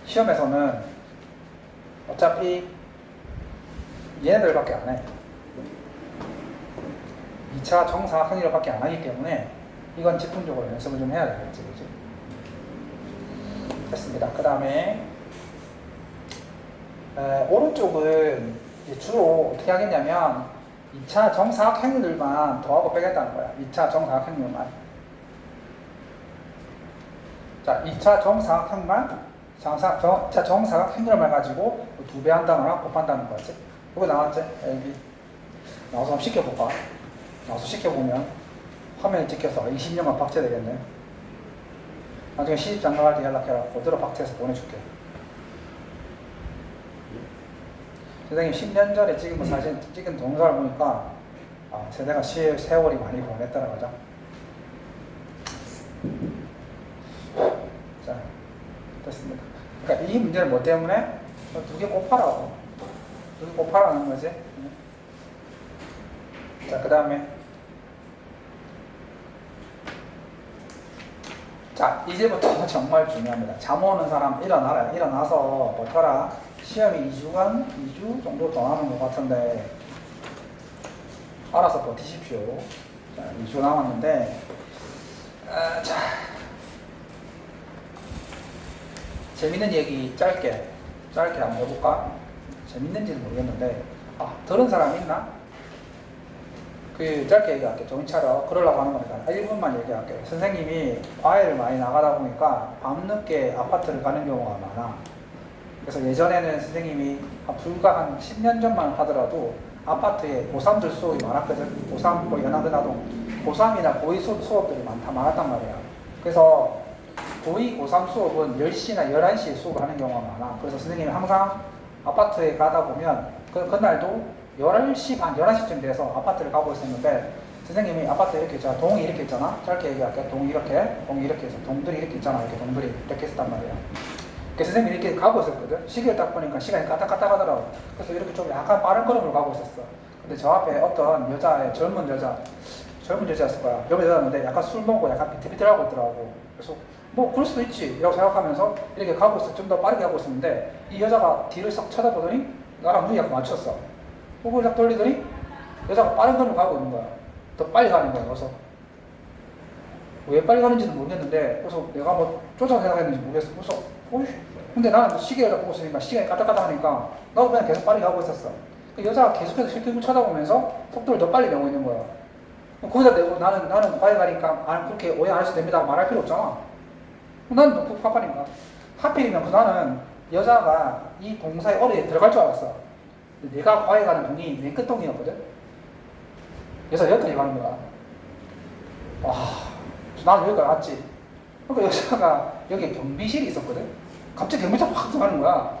시험에서는 어차피 얘네들밖에 안 해. 2차 정사각 행렬밖에 안 하기 때문에 이건 집중적으로 연습을 좀 해야 되겠지, 그지? 됐습니다. 그 다음에 오른쪽은 주로 어떻게 하겠냐면 2차 정사각 행렬만 더하고 빼겠다는 거야. 2차 정사각 행렬만. 자, 2차 정사각 행렬만 2차 정사각 행렬만 가지고 2배 한다거나 곱한다는 거지. 이거 나왔지? 여기 나와서 한번 시켜볼까? 나와서 시켜보면 화면에 찍혀서 20년만 박제야 되겠네. 나중에 시집장 나갈 때 연락해라. 그대로 박제해서 보내줄게. 선생님 10년 전에 찍은 거 사진 찍은 동영상을 보니까 세대가 세월이 많이 변했다는 거죠. 자, 됐습니다. 그러니까 이 문제는 뭐 때문에? 두 개 곱하라고. 두 개 곱하라는 거지. 자, 그 다음에 자, 이제부터 정말 중요합니다. 잠 오는 사람 일어나라. 일어나서 버텨라. 시험이 2주 정도 더 남은 것 같은데 알아서 버티십시오. 자, 2주 남았는데 자, 재밌는 얘기 짧게 한번 해볼까? 재밌는지는 모르겠는데 들은 사람 있나? 그 짧게 얘기할게. 정신 차려. 그러려고 하는 거니까 1분만 얘기할게요. 선생님이 과외를 많이 나가다 보니까 밤늦게 아파트를 가는 경우가 많아. 그래서 예전에는 선생님이 불과 한 10년 전만 하더라도 아파트에 고3들 수업이 많았거든. 고3, 뭐 연합은하동 고3이나 고2 수업들이 많았단 말이야. 그래서 고2, 고3 수업은 10시나 11시에 수업을 하는 경우가 많아. 그래서 선생님이 항상 아파트에 가다 보면 그날도 10시 반, 11시쯤 돼서 아파트를 가고 있었는데 선생님이 아파트 이렇게 있잖아. 동이 이렇게 있잖아. 짧게 얘기할게. 동이 이렇게 해서 동들이 이렇게 있잖아. 이렇게 동들이 이렇게 했단 말이야. 그래서 선생님이 이렇게 가고 있었거든. 시계를 딱 보니까 시간이 까딱까딱 하더라고. 그래서 이렇게 좀 약간 빠른 걸음으로 가고 있었어. 근데 저 앞에 어떤 젊은 여자였을 거야. 젊은 여자였는데 약간 술 먹고 약간 비틀비틀하고 있더라고. 그래서 뭐 그럴 수도 있지 라고 생각하면서 이렇게 가고 있어. 좀 더 빠르게 가고 있었는데 이 여자가 뒤를 싹 쳐다보더니 나랑 눈이 약간 맞췄어. 목을 딱 돌리더니 여자가 빠른 걸음으로 가고 있는 거야. 더 빨리 가는 거야. 그래서 왜 빨리 가는지는 모르겠는데 그래서 내가 뭐 쫓아서 생각했는지 모르겠어. 그래서 근데 나는 시계를 보고 있으니까 시간이 까딱까딱 하니까 나도 그냥 계속 빨리 가고 있었어. 그 여자가 계속해서 실등을 쳐다보면서 속도를 더 빨리 내고 있는 거야. 거기다 내고 나는 과외 가니까 그렇게 오해 안 하셔도 됩니다 말할 필요 없잖아. 나는 너무 팍팍하니까. 하필이면 나는 여자가 이 동사에 어디에 들어갈 줄 알았어. 근데 내가 과에 가는 동이 맨 끝 동이었거든. 그래서 여기까지 가는 거야. 와, 나는 여기까지 왔지. 그러니까 여자가 여기 경비실이 있었거든. 갑자기 경비실 확 들어가는 거야.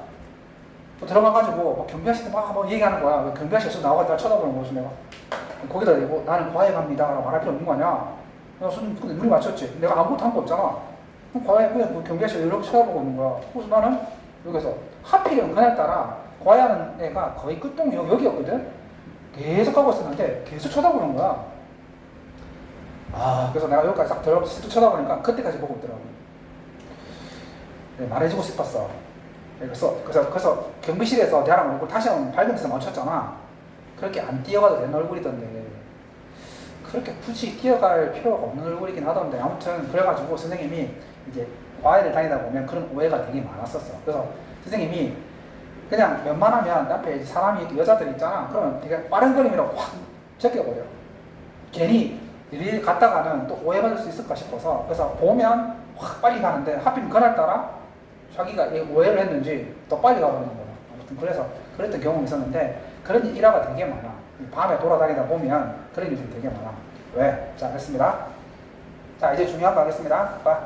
또 들어가가지고 막 경비 아저씨한테 막 얘기하는 거야. 경비 아저씨 나와서 나 쳐다보는 거지 내가. 거기다 대고 나는 과외 갑니다 라고 말할 필요 없는 거 아니야. 근데 눈이 맞췄지. 내가 아무것도 한 거 없잖아. 그럼 과외 그냥 뭐 경비 아저씨 이렇게 쳐다보고 있는 거야. 그래서 나는 여기서 하필이면 그날따라 과외하는 애가 거의 끝동이 여기였거든. 계속 가고 있었는데 계속 쳐다보는 거야. 아, 그래서 내가 여기까지 싹 들어가서 슬쩍 쳐다보니까 그때까지 보고 있더라고. 네, 말해주고 싶었어. 그래서 경비실에서 대화랑 얼굴 다시 한번 밝은 데서 맞췄잖아. 그렇게 안 뛰어가도 되는 얼굴이던데 그렇게 굳이 뛰어갈 필요가 없는 얼굴이긴 하던데 아무튼 그래가지고 선생님이 이제 과외를 다니다 보면 그런 오해가 되게 많았었어. 그래서 선생님이 그냥 웬만하면 앞에 이제 사람이 여자들 있잖아. 그러면 되게 빠른 걸음이라고 확 제껴버려. 괜히 일일이 갔다가는 또 오해받을 수 있을까 싶어서. 그래서 보면 확 빨리 가는데 하필 그날따라 자기가 오해를 했는지 더 빨리 가버리는 거야. 아무튼 그래서 그랬던 경험이 있었는데 그런 일화가 되게 많아. 밤에 돌아다니다 보면 그런 일들이 되게 많아. 왜? 자, 했습니다. 자, 이제 중요한 거 하겠습니다. 봐.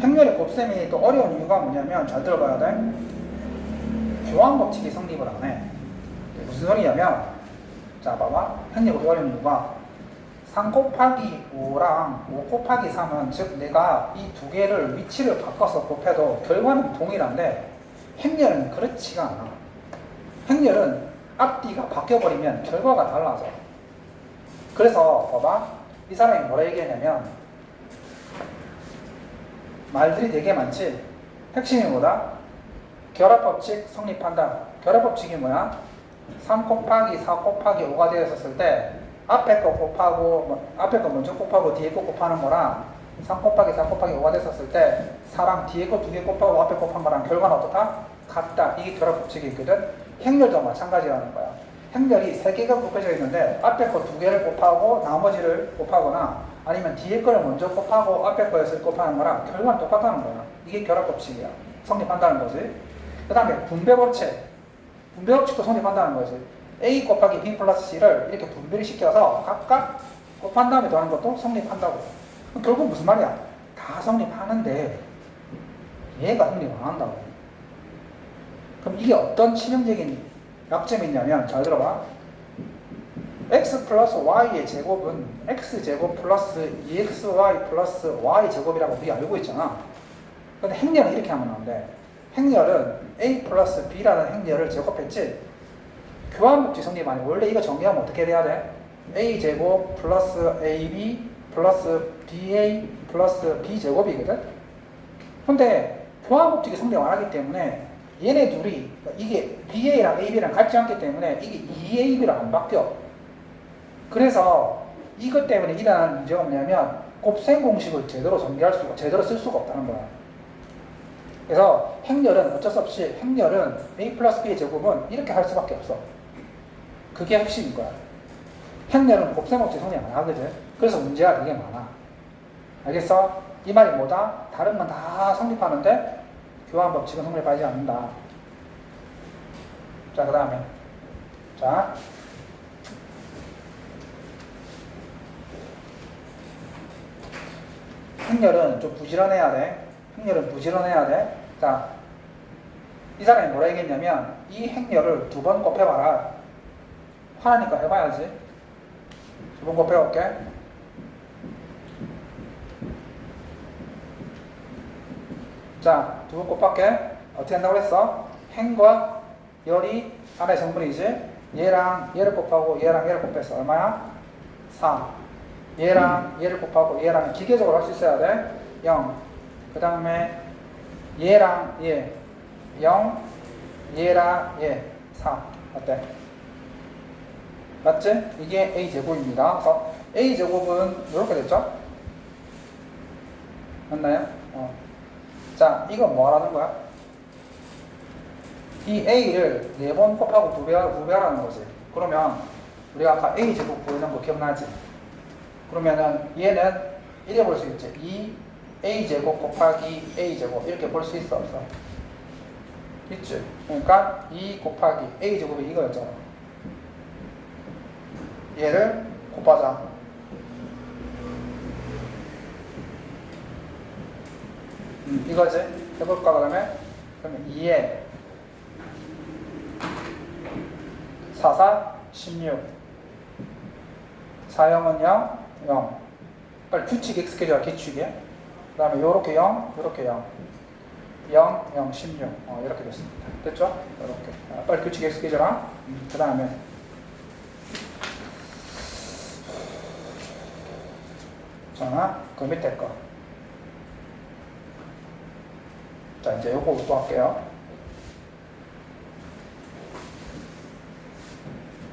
행렬의 곱셈이 또 어려운 이유가 뭐냐면 잘 들어봐야 돼. 교환 법칙이 성립을 안 해. 무슨 소리냐면 자, 봐봐. 행렬이 어려운 이유가 3 곱하기 5랑 5 곱하기 3은 즉 내가 이 두 개를 위치를 바꿔서 곱해도 결과는 동일한데 행렬은 그렇지가 않아. 행렬은 앞뒤가 바뀌어버리면 결과가 달라져. 그래서 봐봐. 이 사람이 뭐라 얘기했냐면 말들이 되게 많지. 핵심이 뭐다? 결합법칙 성립한다. 결합법칙이 뭐야? 3 곱하기 4 곱하기 5가 되었을 때 앞에 거 곱하고 앞에 거 먼저 곱하고 뒤에 거 곱하는 거랑 3 곱하기 4 곱하기 5가 됐었을 때 4랑 뒤에 거 2개 곱하고 앞에 곱한 거랑 결과는 어떻다? 같다. 이게 결합법칙이 있거든. 행렬도 마찬가지라는 거야. 행렬이 3개가 곱해져 있는데 앞에 거 2개를 곱하고 나머지를 곱하거나 아니면 뒤에 거를 먼저 곱하고 앞에 거에서 곱하는 거랑 결과는 똑같다는 거야. 이게 결합법칙이야. 성립한다는 거지. 그 다음에 분배법칙. 분배법칙도 성립한다는 거지. A 곱하기 B 플러스 C를 이렇게 분배를 시켜서 각각 곱한 다음에 더하는 것도 성립한다고. 그럼 결국 무슨 말이야? 다 성립하는데 얘가 성립 안 한다고. 그럼 이게 어떤 치명적인 약점이 있냐면 잘 들어봐. x 플러스 y의 제곱은 x제곱 플러스 2xy 플러스 y제곱이라고 우리 알고 있잖아. 근데 행렬은 이렇게 하면 안 돼. 행렬은 a 플러스 b라는 행렬을 제곱했지. 교환법칙 성립 아니고 원래 이거 정리하면 어떻게 돼야 돼? a제곱 플러스 ab 플러스 ba 플러스 b제곱이거든? 근데 교환법칙이 성립 안 하기 때문에 얘네 둘이 이게 ba랑 ab랑 같지 않기 때문에 이게 2ab랑 안 바뀌어. 그래서 이것 때문에 일어나는 문제가 뭐냐면 곱셈 공식을 제대로 제대로 쓸 수가 없다는 거야. 그래서 행렬은 어쩔 수 없이 행렬은 a 플러스 b의 제곱은 이렇게 할 수밖에 없어. 그게 핵심인 거야. 행렬은 곱셈 법칙 성립 안 하거든. 그래서 문제가 되게 많아. 알겠어? 이 말이 뭐다? 다른 건 다 성립하는데 교환 법칙은 성립하지 않는다. 자, 그 다음에 자 행렬은 좀 부지런해야 돼. 행렬은 부지런해야 돼. 자, 이 사람이 뭐라 얘기했냐면 이 행렬을 2번 곱해봐라. 화나니까 해봐야지. 2번 곱해볼게. 자, 2번 곱할게. 어떻게 한다고 그랬어? 행과 열이 하나의 성분이지. 얘랑 얘를 곱하고 얘랑 얘를 곱해서 얼마야? 4. 얘랑 얘를 곱하고 얘랑 기계적으로 할 수 있어야 돼. 0. 그 다음에 얘랑 얘 0. 얘랑 얘 4. 어때? 맞지? 이게 a제곱입니다. 그래서 a제곱은 이렇게 됐죠? 맞나요? 자, 이건 뭐 하라는 거야? 이 a를 4번 곱하고 2배하라는 거지. 그러면 우리가 아까 a제곱 보이는 거 기억나지? 그러면은 얘는 이래 볼 수 있지. 2a제곱 곱하기 a제곱 이렇게 볼 수 있어 없어? 있지. 그러니까 2 곱하기 a제곱이 이거였잖아. 얘를 곱하자. 이거지. 해볼까 그러면? 그러면 2에 4, 4, 16 4, 0은 0, 0 빨리 규칙 익숙해져라. 기축이야. 그 다음에 요렇게 0, 요렇게 0 0, 0, 16 이렇게 됐습니다. 됐죠? 이렇게 빨리 규칙 익숙해져라. 그 다음에 자, 그 밑에 거. 자, 이제 요거 또 할게요.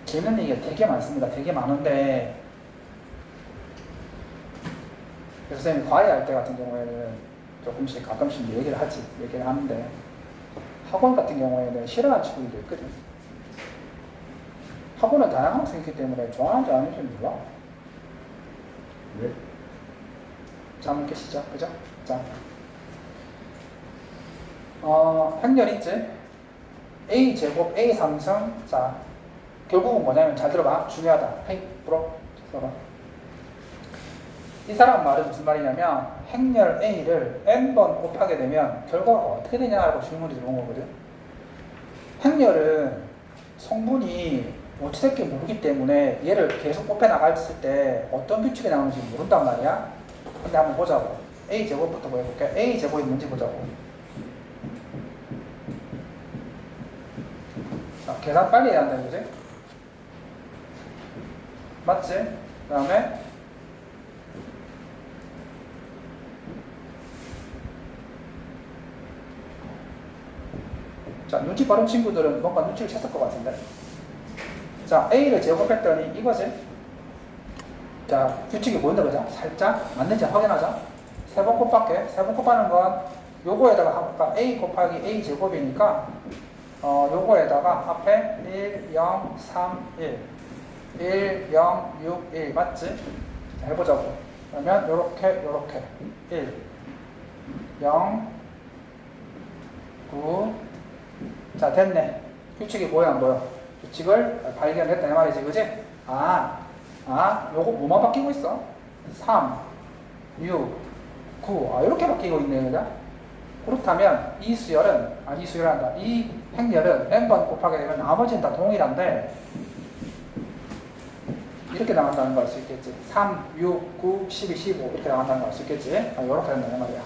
재밌는 얘기가 되게 많습니다. 되게 많은데, 선생님이 과외할 때 같은 경우에는 조금씩 가끔씩 얘기를 하는데, 학원 같은 경우에는 싫어하는 친구들도 있거든. 학원은 다양한 학생이 있기 때문에 좋아하는지 안 하는지 몰라. 왜? 자, 한번 계시죠? 그죠? 자. 행렬 있지? a제곱 a3승. 자, 결국은 뭐냐면 잘 들어봐. 중요하다. 헤이, 불어. 들어봐. 이 사람 말은 무슨 말이냐면 행렬 a를 n번 곱하게 되면 결과가 어떻게 되냐고 질문이 들어온 거거든. 행렬은 성분이 어찌됐게 모르기 때문에 얘를 계속 곱해 나갔을 때 어떤 규칙이 나오는지 모른단 말이야. 근데 한번 보자고. a제곱부터 보여볼게. a제곱이 뭔지 보자고. 자, 계산 빨리 해야 한다 이거지? 맞지? 그 다음에 자, 눈치 빠른 친구들은 뭔가 눈치를 챘을 것 같은데. 자, a를 제곱했더니 이거지? 자, 규칙이 뭔데 그죠? 살짝 맞는지 확인하자. 3번 곱할게. 3번 곱하는 건 요거에다가 아까 a 곱하기 a 제곱이니까 요거에다가 앞에 1, 0, 3, 1 1, 0, 6, 1 맞지? 자, 해보자고. 그러면 요렇게 1 0 9 자, 됐네. 규칙이 뭐야 안 보여? 규칙을 발견했다 이 말이지, 그지? 요거 뭐만 바뀌고 있어? 3, 6, 9 이렇게 바뀌고 있네, 그죠? 그렇다면 이 행렬은 n번 곱하게 되면 나머지는 다 동일한데 이렇게 나간다는 걸 알 수 있겠지. 3, 6, 9, 12, 15 이렇게 나간다는 걸 알 수 있겠지. 이렇게 된다는 말이야.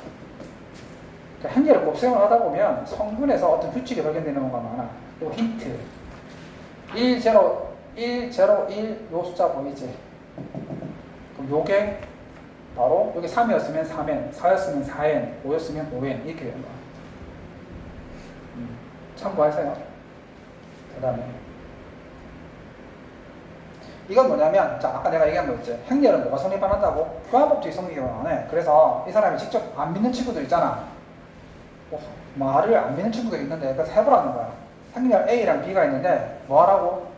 그러니까 행렬을 곱셈을 하다 보면 성분에서 어떤 규칙이 발견되는 경우가 많아. 그리고 힌트. 1, 0, 1, 0, 1 요 숫자 보이지? 그럼 요게 바로 여기 3이었으면 3n, 4였으면 4n, 5였으면 5n 이렇게 되는 거야. 참고하세요. 그 다음에 이건 뭐냐면, 자, 아까 내가 얘기한 거 있지. 행렬은 뭐가 성립 안 한다고? 교환법칙이 성립을 안 해. 그래서 이 사람이 직접 안 믿는 친구들 있잖아. 말을 안 믿는 친구들이 있는데, 그래서 해보라는 거야. 행렬 A랑 B가 있는데, 뭐 하라고?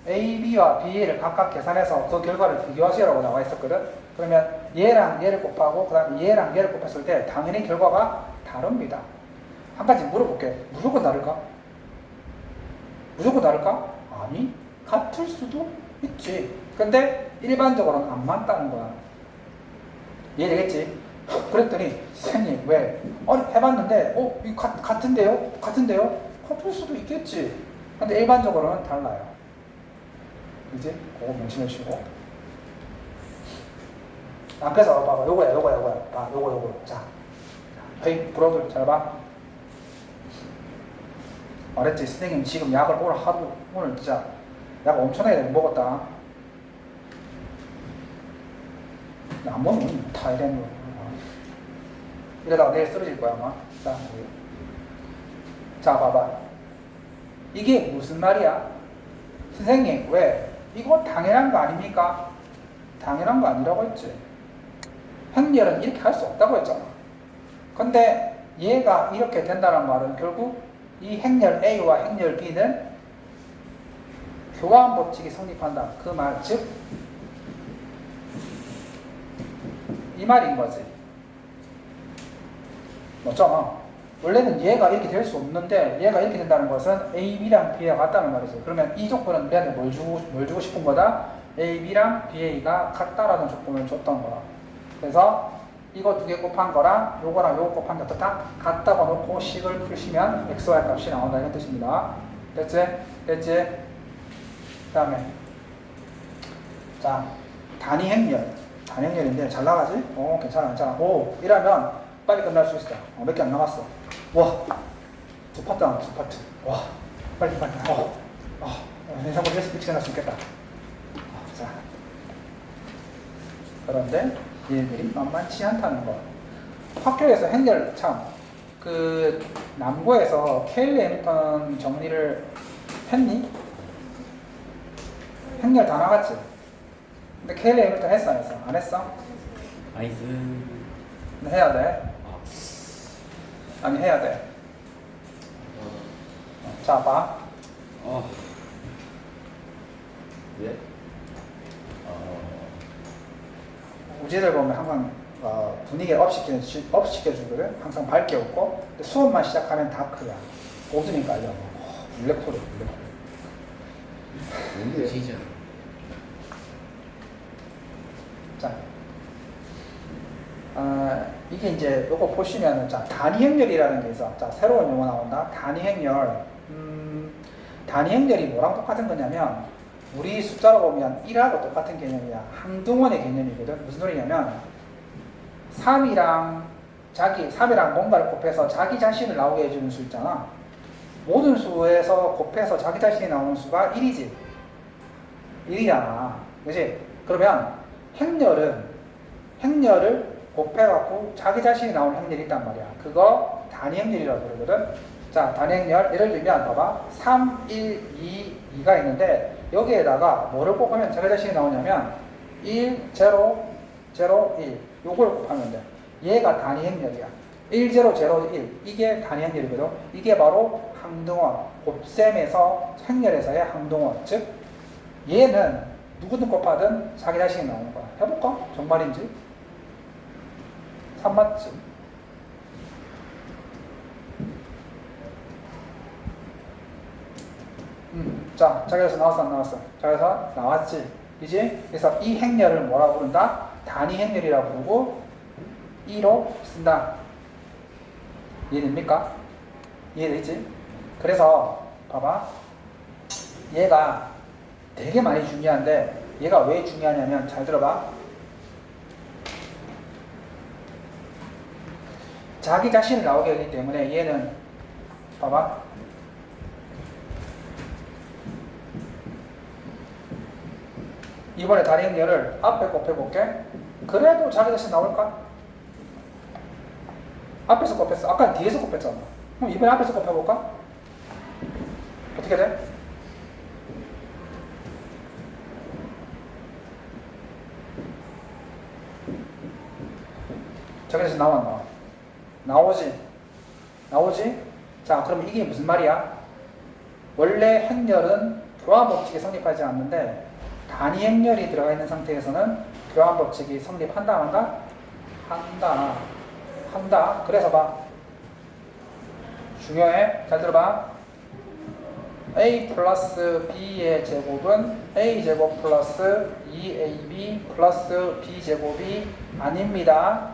A, B와 B를 각각 계산해서 그 결과를 비교하시라고 나와 있었거든? 그러면 얘랑 얘를 곱하고, 그 다음에 얘랑 얘를 곱했을 때, 당연히 결과가 다릅니다. 한 가지 물어볼게. 무조건 다를까? 무조건 다를까? 아니, 같을 수도 있지. 근데 일반적으로는 안 맞다는 거야. 이해되겠지? 그랬더니 선생님 왜? 아니 해봤는데 이거 같은데요? 같은데요? 같을 수도 있겠지. 근데 일반적으로는 달라요. 이제 그거 명심해 주시고. 그래서 봐봐. 요거야. 요거. 자, 헤이 브로들 잘 봐. 말했지. 선생님 지금 약을 오늘 진짜 약 엄청나게 먹었다. 안 먹으면 다 이런 거. 이러다가 내일 쓰러질 거야 아마. 자, 봐봐. 이게 무슨 말이야? 선생님 왜? 이거 당연한 거 아닙니까? 당연한 거 아니라고 했지. 행렬은 이렇게 할 수 없다고 했잖아. 근데 얘가 이렇게 된다는 말은 결국 이 행렬 A와 행렬 B는 교환 법칙이 성립한다. 그 말, 즉 이 말인 거지. 맞잖아. 원래는 얘가 이렇게 될 수 없는데 얘가 이렇게 된다는 것은 A, B랑 B가 같다는 말이죠. 그러면 이 조건은 우리한테 뭘 주고 싶은 거다? A, B랑 BA가 같다라는 조건을 줬던 거야. 그래서 이거 두 개 곱한 거랑 요거랑 요거 곱한 게 어떻다? 같다고 놓고 식을 푸시면 XY 값이 나온다 이런 뜻입니다. 됐지? 됐지? 그 다음에 자 단위 행렬. 단위 행렬인데 잘 나가지? 괜찮아 괜찮아. 오 이러면 빨리 끝날 수 있어. 몇 개 안 남았어. 와, 두 파트 남았어, 두 파트. 와, 빨리. 생각보다 일찍 끝날 수 있겠다. 자, 그런데 얘들이 만만치 않다는 거. 학교에서 행렬 참, 남고에서 케일리 해밀턴 정리를 했니? 행렬 다 나갔지? 근데 케일리 해밀턴 했어, 안 했어? 안 했어? 나이스. 근데 해야 돼. 아니 해야 돼. 자 봐. 예? 우지들 보면 항상 분위기를 업 시켜주거든. 항상 밝게 웃고. 근데 수업만 시작하면 다크야. 오줌이 깔려. 블랙홀이. 뭔데? 진짜. 자, 이게 이제 요거 보시면은 자 단위 행렬이라는 게 있어. 자 새로운 용어 나온다. 단위 행렬. 단위 행렬이 뭐랑 똑같은 거냐면 우리 숫자로 보면 1하고 똑같은 개념이야. 항등원의 개념이거든. 무슨 소리냐면 3이랑 뭔가를 곱해서 자기 자신을 나오게 해주는 수 있잖아. 모든 수에서 곱해서 자기 자신이 나오는 수가 1이지. 1이잖아. 그치? 그러면 행렬을 곱해갖고 자기 자신이 나오는 행렬이 있단 말이야. 그거 단위 행렬이라고 그러거든. 자, 단위 행렬 예를 들면 봐봐. 3, 1, 2, 2가 있는데 여기에다가 뭐를 곱하면 자기 자신이 나오냐면 1, 0, 0, 1 요걸 곱하면 돼. 얘가 단위 행렬이야. 1, 0, 0, 1 이게 단위 행렬이거든. 이게 바로 항등원, 곱셈에서 행렬에서의 항등원. 즉 얘는 누구든 곱하든 자기 자신이 나오는 거야. 해볼까? 정말인지? 3 맞지? 자, 자기에서 나왔어, 안 나왔어? 자기에서 나왔지. 그지? 그래서 이 행렬을 뭐라고 부른다? 단위 행렬이라고 부르고 2로 쓴다. 이해됩니까? 이해되지? 그래서 봐봐. 얘가 되게 많이 중요한데 얘가 왜 중요하냐면 잘 들어봐. 자기 자신을 나오게 하기 때문에 얘는 봐봐. 이번에 단위 행렬을 앞에 곱해볼게. 그래도 자기 자신 나올까? 앞에서 곱했어. 아까 뒤에서 곱했잖아. 그럼 이번에 앞에서 곱해볼까? 어떻게 돼? 자기 자신 나와 안 나와? 나오지? 자, 그럼 이게 무슨 말이야? 원래 행렬은 교환 법칙이 성립하지 않는데 단위 행렬이 들어가 있는 상태에서는 교환 법칙이 성립한다, 한다? 한다. 그래서 봐. 중요해. 잘 들어봐. A 플러스 B의 제곱은 A 제곱 플러스 2AB 플러스 B 제곱이 아닙니다.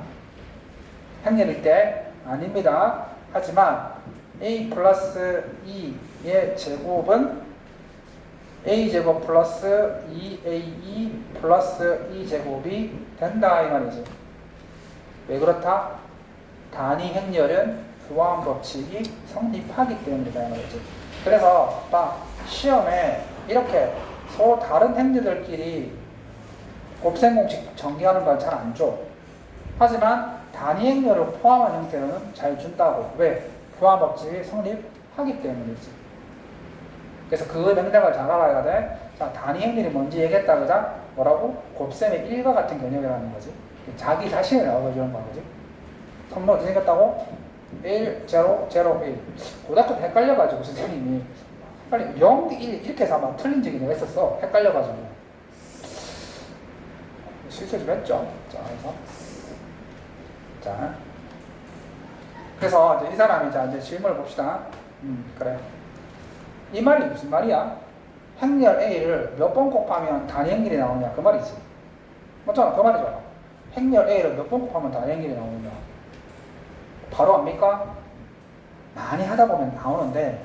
행렬일 때 아닙니다. 하지만 A 플러스 2의 제곱은 A제곱 플러스 2AE 플러스 2제곱이 된다 이 말이지. 왜 그렇다? 단위 행렬은 교환 법칙이 성립하기 때문이다 이 말이지. 그래서 막 시험에 이렇게 서로 다른 행렬들끼리 곱셈 공식 전개하는 건 잘 안 줘. 하지만 단위 행렬을 포함한 형태로는 잘 준다고. 왜? 교환 법칙이 성립하기 때문이지. 그래서 그 맥락을 잘 알아야 돼. 자, 단위 행렬이 뭔지 얘기했다, 그자? 뭐라고? 곱셈의 1과 같은 개념이라는 거지. 자기 자신을 나와주는 거야, 그지? 선물 어떻게 생겼다고? 1, 0, 0, 1. 고등학교 때 헷갈려가지고 선생님이 0, 1 이렇게 해서 아마 틀린 적이 내가 있었어. 헷갈려가지고. 실수 좀 했죠. 자, 그래서 자, 그래서 이제 이 사람이 이제 질문을 봅시다. 그래. 이 말이 무슨 말이야? 행렬 A를 몇 번 곱하면 단행일이 나오냐 그 말이지. 맞잖아, 그 말이잖아. 행렬 A를 몇 번 곱하면 단행일이 나오느냐. 바로 압니까? 많이 하다 보면 나오는데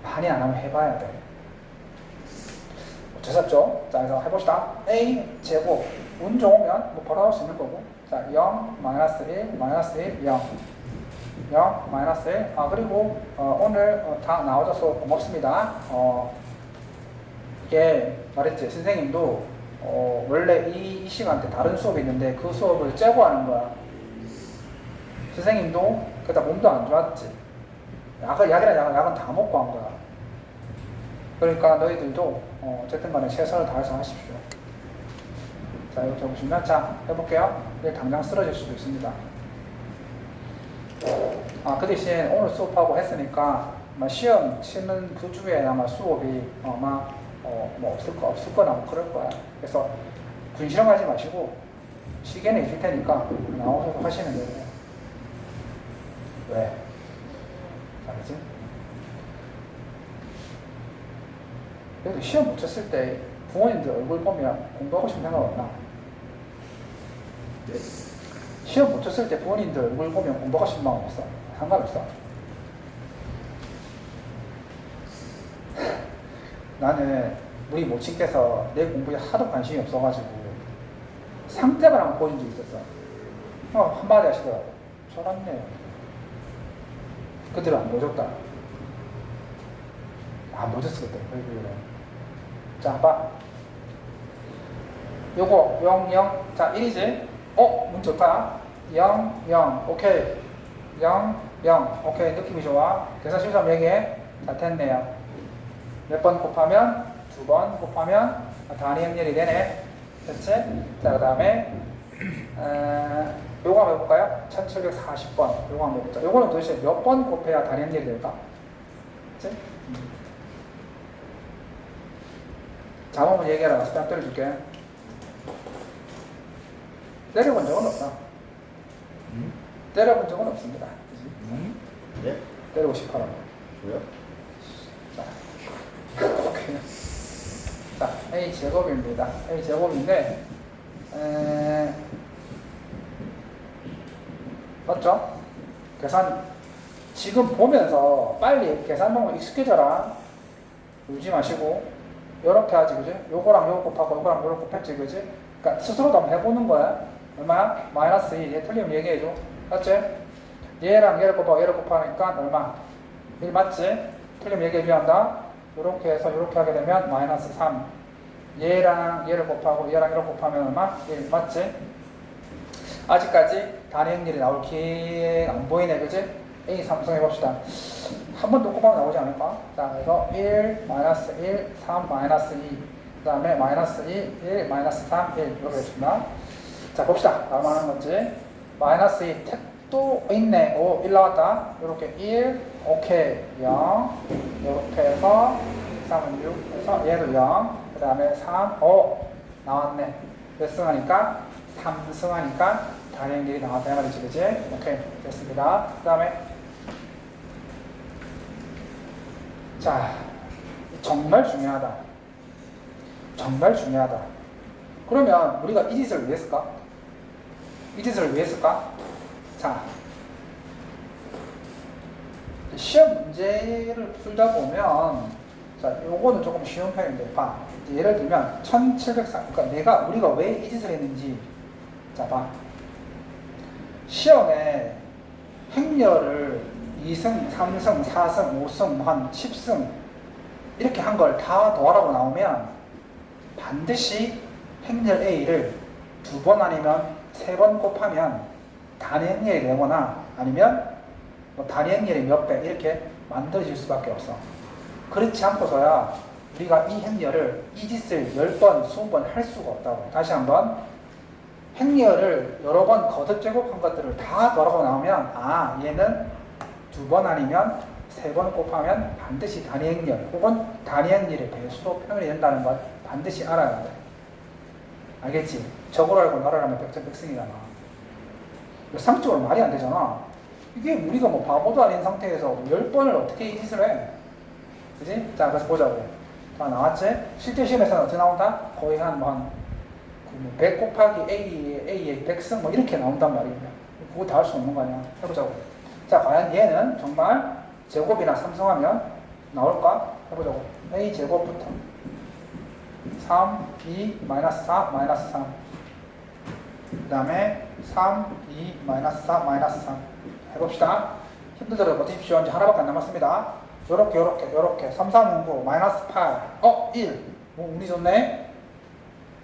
많이 안 하면 해봐야 돼. 되셨죠? 자, 그래서 해봅시다. A 제곱 운 좋으면 뭐 바로 할 수 있는 거고. 자, 0, 마이너스 1, 마이너스 1, 0 0, 마이너스 1. 그리고 오늘 다 나와줘서 고맙습니다. 이게 말했지, 선생님도 원래 이 시간 때 다른 수업이 있는데 그 수업을 째고 하는 거야. 선생님도 그때 몸도 안 좋았지. 약은 다 먹고 한 거야. 그러니까 너희들도 어쨌든 간에 최선을 다해서 하십시오. 자, 이렇게 보시면, 자, 해볼게요. 이게 당장 쓰러질 수도 있습니다. 그 대신 오늘 수업하고 했으니까 아마 시험 치는 그 주에 아마 수업이 아마 뭐 없을 거나 뭐 그럴 거야. 그래서 군시렁하지 마시고 시계는 있을 테니까 나오셔서 하시면 돼요. 왜? 알지? 그래도 시험 못 쳤을 때 부모님들 얼굴 보면 공부하고 싶은 생각 없나? 네. 시험 못 쳤을 때 부모님들 얼굴 보면 공부하고 싶은 마음 없어? 상관없어? 나는 우리 모친께서 내 공부에 하도 관심이 없어가지고 상대방 한번 보여준 적이 있었어. 한마디 하시더라고. 저렇네. 그대로 안 보여줬다. 안 보여줬어 그때. 자, 봐. 요거 0, 0. 자, 1이지? 문 좋다. 0, 0. 오케이. 0, 0. 오케이. 느낌이 좋아. 계산 실수 얘기해. 다 됐네요. 몇 번 곱하면? 2번 곱하면 단위 행렬이 되네. 됐지? 자, 그 다음에 요거 한번 해볼까요? 1740번. 요거 한번 해보자. 요거는 도대체 몇 번 곱해야 단위 행렬이 될까? 그치? 자문문 얘기하라. 스탑 때려줄게. 때려본 적은 없다. 때려본 적은 없습니다. 네? 때리고 싶어라고. 왜요? 자, 오케이. 자, A 제곱입니다. A 제곱인데, 맞죠? 계산, 지금 보면서 빨리 계산 방법 익숙해져라. 울지 마시고, 요렇게 하지, 그지? 요거랑 요거 곱하고 요거랑 요거 곱했지, 그지? 그러니까 스스로도 한번 해보는 거야. 얼마야? 마이너스 2. 얘 틀리면 얘기해줘. 맞지? 얘랑 얘를 곱하고 얘를 곱하니까 얼마? 1 맞지? 틀리면 얘기해줘야 한다. 요렇게 해서 요렇게 하게 되면 마이너스 3. 얘랑 얘를 곱하고 얘랑 얘를 곱하면 얼마? 1 맞지? 아직까지 단위 행렬이 나올 기회가 안 보이네, 그지? A 삼성해 봅시다. 한 번 더 곱하면 나오지 않을까? 자, 그래서 1, 마이너스 1, 3, 마이너스 2. 그 다음에 마이너스 2, 1, 마이너스 3, 1. 이렇게 해줍니다. 자, 봅시다. 다음 하는 건지. 마이너스 2, 택도 있네. 오, 1 나왔다. 이렇게 1, 오케이, 0. 이렇게 해서 3은 6. 해서 얘도 0. 그 다음에 3, 5. 나왔네. 몇 승하니까? 3승하니까 단위 행렬이 나왔다. 이 말이지, 그지? 오케이. 됐습니다. 그 다음에 자, 정말 중요하다. 정말 중요하다. 그러면 우리가 이 짓을 왜 했을까? 이 짓을 왜 했을까? 자, 시험 문제를 풀다 보면, 자, 요거는 조금 쉬운 편인데, 봐. 예를 들면, 1704, 그러니까 우리가 왜 이 짓을 했는지, 자, 봐. 시험에 행렬을 2승, 3승, 4승, 5승, 한 10승 이렇게 한 걸 다 더하라고 나오면 반드시 행렬 A를 2번 아니면 3번 곱하면 단위 행렬이 되거나 아니면 뭐 단위 행렬이 몇 배 이렇게 만들어질 수밖에 없어. 그렇지 않고서야 우리가 이 행렬을 이 짓을 10번, 20번 할 수가 없다고. 다시 한번 행렬을 여러 번 거듭 제곱한 것들을 다 더하고 나오면 얘는 2번 아니면 3번 곱하면 반드시 단위 행렬 혹은 단위 행렬의 배수로 표현이 된다는 걸 반드시 알아야 돼. 알겠지? 저걸 알고 나를 하면 백전백승이잖아. 상적으로 말이 안 되잖아. 이게 우리가 뭐 바보도 아닌 상태에서 10번을 어떻게 이 짓을 해? 그지? 자, 그래서 보자고. 다 나왔지? 실제 시험에서는 어떻게 나온다? 거의 한 100 곱하기 A의 100승 뭐 이렇게 나온단 말입니다. 그거 다 할 수 없는 거 아니야. 해보자고. 자, 과연 얘는 정말 제곱이나 삼성하면 나올까? 해보자고. A 제곱부터 3, 2, 마이너스 4, 마이너스 3. 그 다음에 3, 2, 마이너스 4, 마이너스 3. 해봅시다. 힘들더라도 버티십시오. 이제 하나밖에 안 남았습니다. 요렇게 3, 3, 9, 마이너스 8, 1. 운이 좋네.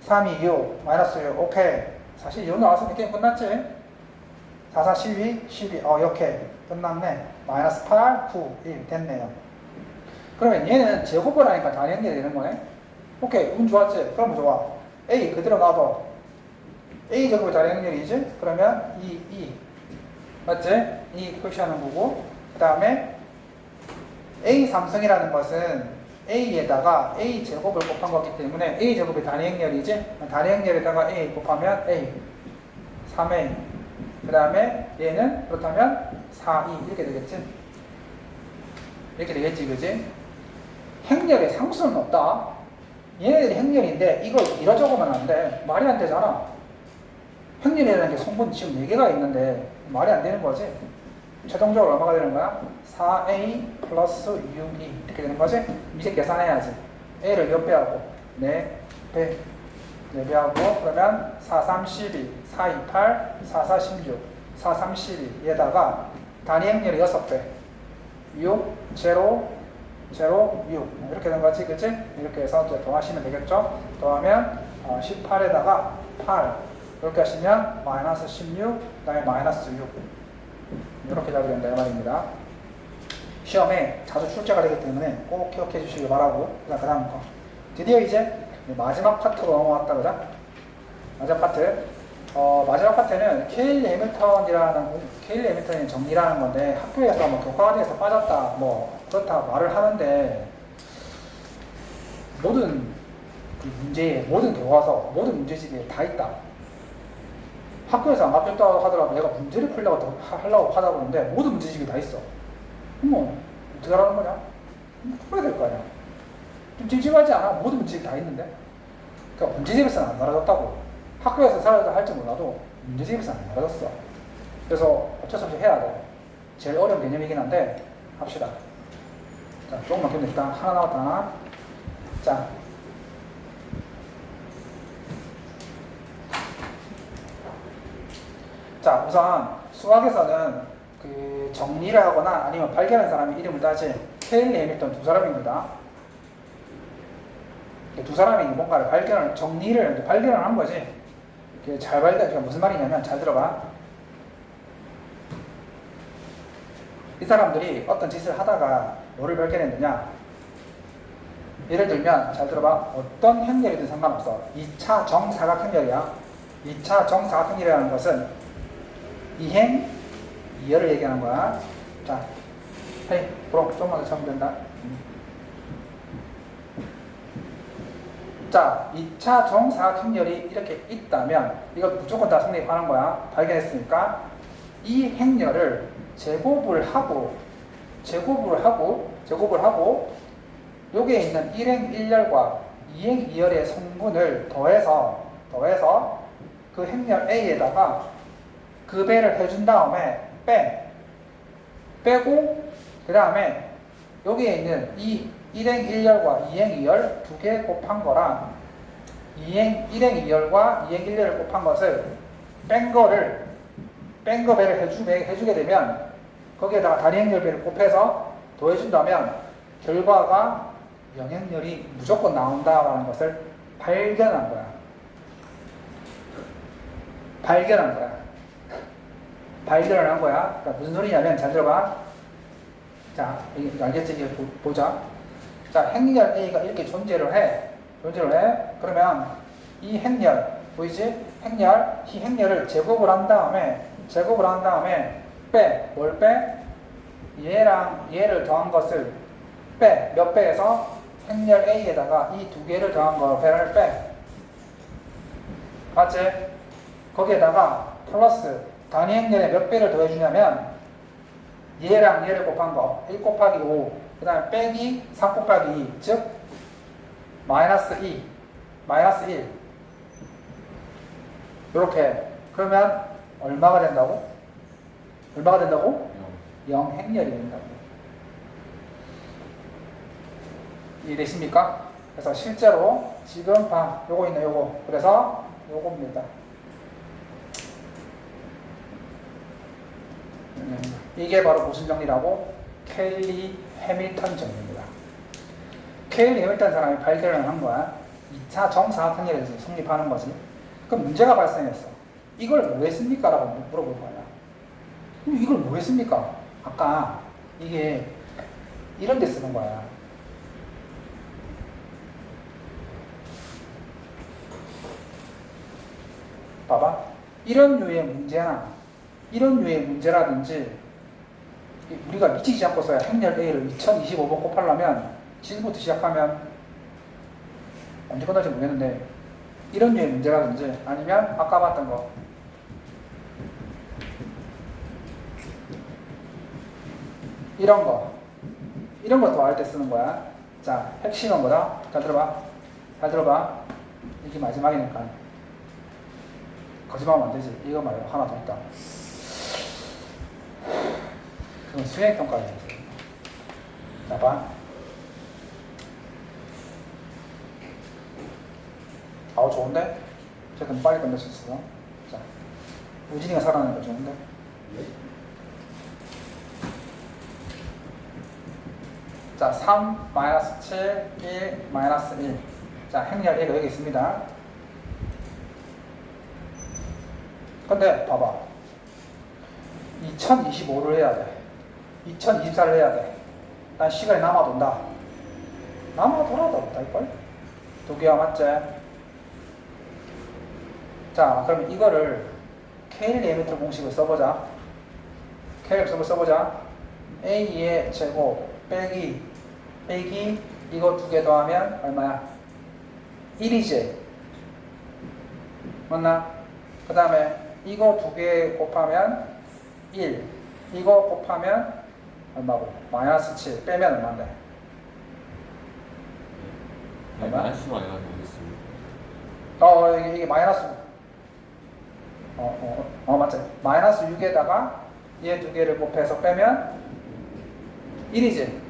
3, 2, 6, 마이너스 6, 오케이. 사실 6 나왔으면 게임 끝났지? 4, 4, 12, 12, 이렇게 끝났네. 마이너스 8, 9, 1 됐네요. 그러면 얘는 제곱을 하니까 다 연결이 되는 거네. 오케이, 운 좋았지? 그럼 좋아. A 그대로 놔둬. A 제곱이 다 연결이지? 그러면 2 맞지? 2 표시하는 거고. 그 다음에 A 삼성이라는 것은 A에다가 A 제곱을 곱한 거기 때문에 A 제곱이 단위 행렬이지? 단위 행렬에다가 A 곱하면 A 3A 그 다음에 얘는 그렇다면 4, 2 이렇게 되겠지? 이렇게 되겠지, 그지? 행렬에 상수는 없다. 얘네들이 행렬인데 이걸 밀어 적으면 안 돼. 말이 안 되잖아. 행렬이라는 게 성분 지금 4개가 있는데 말이 안 되는 거지. 최종적으로 얼마가 되는 거야? 4A 플러스 6E 이렇게 되는 거지? 이제 계산해야지. A를 몇 배하고? 4배 4배하고 그러면 4, 3, 12 4, 2, 8 4, 4, 16 4, 3, 12 얘다가 단위 행렬이 6배 6, 0, 0, 6 이렇게 된 거지, 그치? 이렇게 해서 이제 더하시면 되겠죠? 더하면 18에다가 8 이렇게 하시면 마이너스 16 그 다음에 마이너스 6 이렇게 답이 된다 이 말입니다. 시험에 자주 출제가 되기 때문에 꼭 기억해 주시기 바라고. 그 다음 거 드디어 이제 마지막 파트로 넘어왔다, 그죠? 마지막 파트. 마지막 파트는 케일 해밀턴의 정리라는 건데 학교에서 뭐 교과서에서 빠졌다 뭐 그렇다 말을 하는데 모든 그 문제에 모든 교과서 모든 문제집에 다 있다. 학교에서 안 바뀌었다고 하더라도 내가 문제를 풀려고 하려고 하다 보는데 모든 문제집이 다 있어. 뭐 어떻게 하라는 거냐? 풀어야 될 거 아니야. 좀 찝찝하지 않아? 모든 문제집이 다 있는데. 그러니까 문제집에서는 안 알아줬다고. 학교에서 살아도 할지 몰라도 문제집에서는 안 알아줬어. 그래서 어쩔 수 없이 해야 돼. 제일 어려운 개념이긴 한데 합시다. 자, 조금만 견딥시다. 하나 나왔다. 자. 자, 우선 수학에서는 그 정리를 하거나 아니면 발견한 사람의 이름을 따진 케일리 해밀턴 두 사람입니다. 두 사람이 뭔가를 정리를 발견을 한 거지. 잘 발견, 무슨 말이냐면 잘 들어봐. 이 사람들이 어떤 짓을 하다가 뭐를 발견했느냐. 예를 들면 잘 들어봐. 어떤 행렬이든 상관없어. 2차 정사각행렬이야. 2차 정사각행렬이라는 것은 이행, 이열을 얘기하는 거야. 자, 헤이, 브로, 조금만 더 참으면 된다. 자, 2차 정사각행렬이 이렇게 있다면 이거 무조건 다 성립하는 거야. 발견했으니까 이 행렬을 제곱을 하고 여기에 있는 1행 1열과 2행 2열의 성분을 더해서 그 행렬 A에다가 그 배를 해준 다음에 빼고 그 다음에 여기에 있는 이 1행 1열과 2행 2열 두 개 곱한 거랑 1행 2열과 2행 1열을 곱한 것을 뺀 거 배를 해주게 되면 거기에다가 단위 행렬배를 곱해서 더해준다면 결과가 영행렬이 무조건 나온다라는 것을 발견한 거야. 발견을 한 거야. 그러니까 무슨 소리냐면 잘 들어봐. 자, 이거 알겠지? 이제 보자. 자, 행렬 A가 이렇게 존재를 해. 그러면 이 행렬 보이지? 이 행렬을 제곱을 한 다음에 뭘 빼? 얘랑 얘를 더한 것을 빼. 몇 배에서? 행렬 A에다가 이 두 개를 더한 거 배를 빼. 맞지? 거기에다가 플러스 단위 행렬에 몇 배를 더해주냐면 얘랑 얘를 곱한 거 1 곱하기 5, 그 다음에 빼기 3 곱하기 2, 즉 마이너스 2, 마이너스 1 이렇게. 그러면 얼마가 된다고? 얼마가 된다고? 0 행렬이 된다고. 이해되십니까? 그래서 실제로 지금 요거 있네, 요거. 그래서 요겁니다. 이게 바로 무슨 정리라고? 켈리 해밀턴 정리입니다. 켈리 해밀턴 사람이 발견을 한 거야. 2차 정사각형열에서 성립하는 거지. 그럼 문제가 발생했어. 이걸 뭐 했습니까? 라고 물어볼 거야. 이걸 뭐 했습니까? 아까 이게 이런 데 쓰는 거야. 봐봐. 이런 류의 문제나 이런 류의 문제라든지 우리가 미치지 않고 써야 행렬 A를 2025번 곱하려면 지금부터 시작하면 언제 끝날지 모르겠는데 이런 류의 문제라든지 아니면 아까 봤던 거 이런 거 더할 때 쓰는 거야. 자, 핵심은 뭐다? 잘 들어봐. 잘 들어봐. 이게 마지막이니까 거짓말하면 안 되지. 이거 말고 하나 더 있다. 그건 수행평가예요. 자, 봐. 아우, 좋은데? 어쨌든 빨리 끝낼 수 있어. 자, 우진이가 살아나는 거 좋은데? 자, 3, 마이너스 7, 1, 마이너스 1. 자, 행렬 1가 여기 있습니다. 근데 봐봐. 2025를 해야 돼. 2024를 해야 돼. 난 시간이 남아돈다. 남아돌아도 없다일걸? 두 개와 맞지? 자, 그러면 이거를 케일리 에미터 공식을 써보자. 케일리 써보자. A의 제곱 빼기 이거 두 개 더하면 얼마야? 1이지. 맞나? 그 다음에 이거 두 개 곱하면 1. 이거 곱하면 얼마고? 마이너스 7. 빼면 얼마인데? 얼마? 마이너스 많이 가지고 있습니다. 이게 마이너스. 맞지? 마이너스 6에다가 얘 두 개를 곱해서 빼면 1이지?